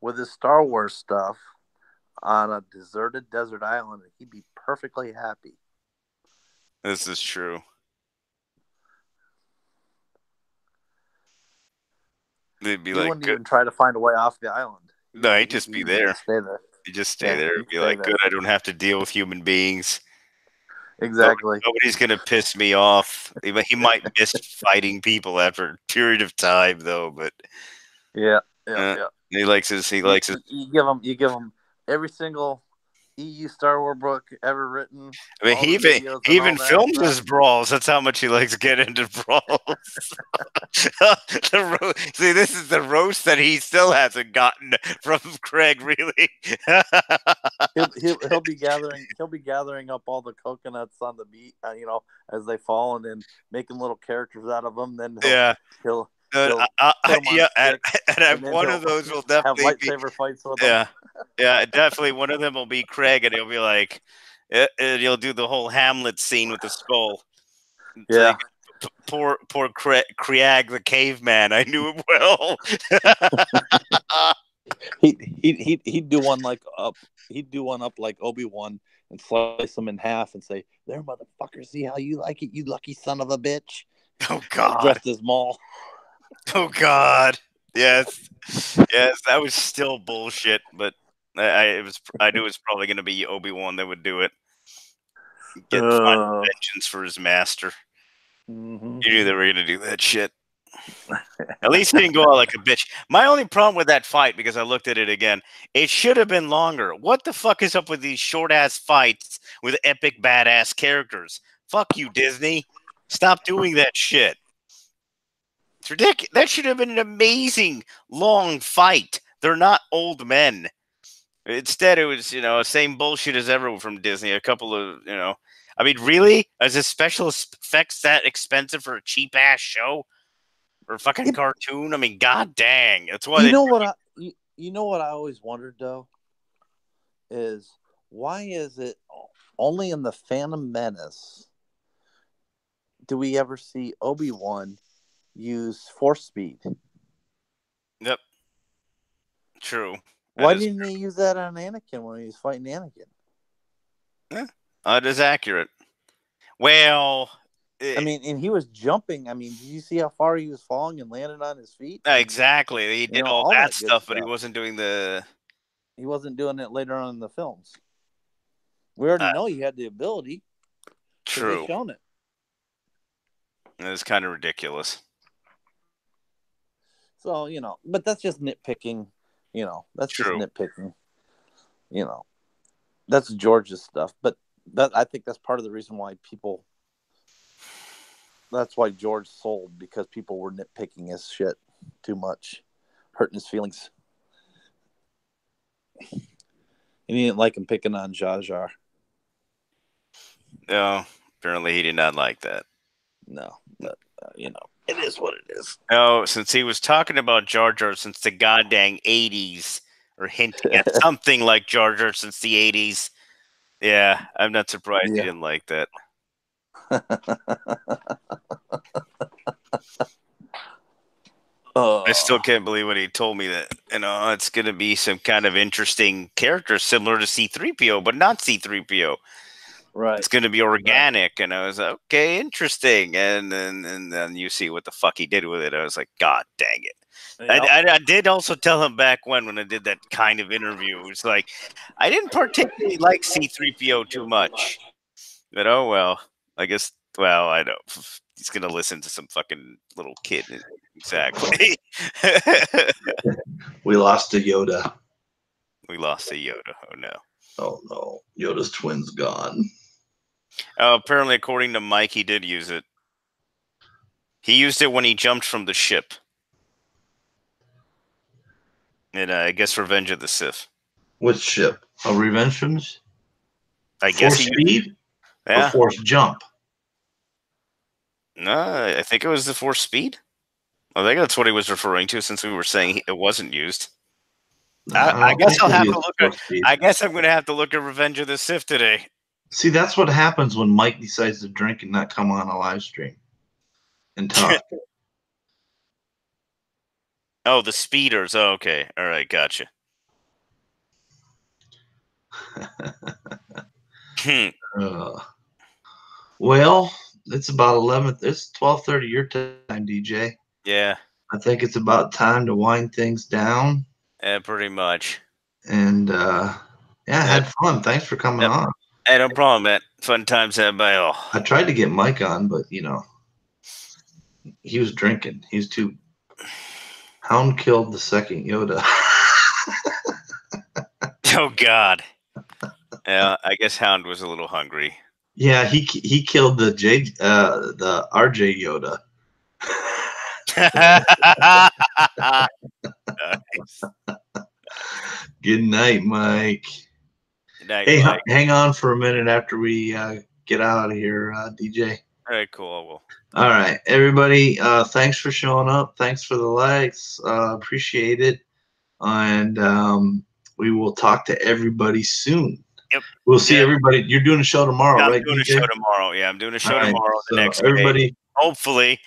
with his Star Wars stuff on a deserted desert island, and he'd be perfectly happy. This is true. They'd be he like, wouldn't even try to find a way off the island. No, he'd just be there. Stay there. He'd just stay there. It'd be like, good, I don't have to deal with human beings. Exactly. Nobody's gonna piss me off. He might miss fighting people after a period of time, though. But yeah. He likes his. You give him every single EU Star Wars book ever written. I mean, all he the even, videos he and all even that films stuff. his brawls. That's how much he likes to get into brawls. See, this is the roast that he still hasn't gotten from Craig. Really, He'll be gathering up all the coconuts on the beach, as they fall, and then making little characters out of them. Then yeah. he'll put 'em on Yeah, and sticks, and then one of he'll those will have definitely be. lightsaber fights with them. Yeah, yeah, definitely. One of them will be Craig, and he'll be like, he'll do the whole Hamlet scene with the skull. It's Yeah. like, poor Krieg the caveman. I knew him well. He'd do one up like Obi-Wan and slice them in half and say, "There, motherfucker, see how you like it, you lucky son of a bitch." Oh God. Dressed as Maul. Oh God. Yes. Yes, that was still bullshit, but I knew it was probably going to be Obi-Wan that would do it. Get final vengeance for his master. Mm-hmm. You knew they were going to do that shit. At least he didn't go out like a bitch. My only problem with that fight, because I looked at it again, it should have been longer. What the fuck is up with these short-ass fights with epic badass characters? Fuck you, Disney. Stop doing that shit. It's ridiculous. That should have been an amazing long fight. They're not old men. Instead, it was, same bullshit as ever from Disney. A couple of, I mean, really? Is this special effects that expensive for a cheap-ass show? Or a fucking cartoon? I mean, god dang. That's why you know what I always wondered, though? Is why is it only in the Phantom Menace do we ever see Obi-Wan use force speed? Yep. True. Why didn't he use that on Anakin when he was fighting Anakin? Yeah, that is accurate. Well, I mean, and he was jumping. I mean, did you see how far he was falling and landed on his feet? Exactly. He did all that stuff, but he wasn't doing He wasn't doing it later on in the films. We already know he had the ability. True. They've shown it. It's kind of ridiculous. So, but that's just nitpicking. That's True. just nitpicking. That's George's stuff. But I think that's part of the reason why that's why George sold, because people were nitpicking his shit too much, hurting his feelings. And he didn't like him picking on Jar Jar. No, apparently he did not like that. No, but, it is what it is. No, since he was talking about Jar Jar since the goddamn 80s, or hinting at something like Jar Jar since the 80s, yeah, I'm not surprised he didn't like that. I still can't believe when he told me that, it's going to be some kind of interesting character similar to C-3PO, but not C-3PO. Right. It's going to be organic. Right. And I was like, okay, interesting. And then you see what the fuck he did with it. I was like, God dang it. Yep. I did also tell him back when I did that kind of interview. It was like, I didn't particularly like C-3PO too much. But oh, well, I guess, I know. He's going to listen to some fucking little kid. Exactly. We lost to Yoda. We lost to Yoda. Oh, no. Oh, no. Yoda's twin's gone. Apparently, according to Mike, he did use it. He used it when he jumped from the ship. And I guess Revenge of the Sith. Which ship? Revengeance? I guess Force speed? Yeah. Or force jump? No, I think it was the force speed. I think that's what he was referring to, since we were saying it wasn't used. I guess I'll have to look at. I guess I'm going to have to look at Revenge of the Sith today. See, that's what happens when Mike decides to drink and not come on a live stream and talk. Oh, the speeders. Oh, okay. All right. Gotcha. Well, it's about 11. It's 12:30 your time, DJ. Yeah. I think it's about time to wind things down. Yeah, pretty much. And I had fun. Thanks for coming on. Hey, no problem, man. Fun times had by all. I tried to get Mike on, but he was drinking. He's too. Hound killed the second Yoda. Oh God. Yeah, I guess Hound was a little hungry. Yeah, he killed the RJ Yoda. Nice. Good night, Mike. Good night, Hey, Mike. hang on for a minute after we get out of here, DJ. All right, cool. I will. All right, everybody. Thanks for showing up. Thanks for the likes. Appreciate it. And we will talk to everybody soon. Yep. We'll see everybody. You're doing a show tomorrow, Yeah, right? I'm doing DJ? a show tomorrow. Yeah, I'm doing a show All right, tomorrow. The so next everybody. day. Hopefully,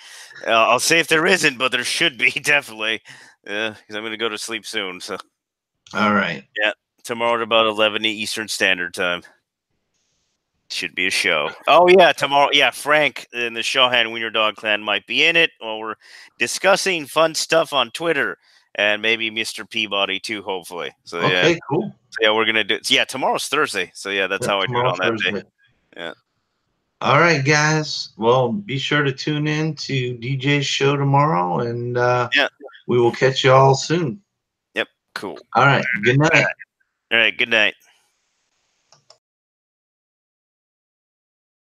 I'll say if there isn't, but there should be definitely. Yeah, because I'm going to go to sleep soon. So. All right. Yeah, tomorrow at about 11 Eastern Standard Time. Should be a show. Oh yeah, tomorrow. Yeah, Frank and the Shawhan Wiener Dog Clan might be in it. Well, we're discussing fun stuff on Twitter, and maybe Mr. Peabody too. Hopefully. So Okay, yeah, cool. So, yeah, we're gonna do. Yeah, tomorrow's Thursday. So yeah, that's how I do it on that day. Yeah. All right, guys. Well, be sure to tune in to DJ's show tomorrow, and we will catch you all soon. Yep. Cool. All right. Good night. All right. Good night.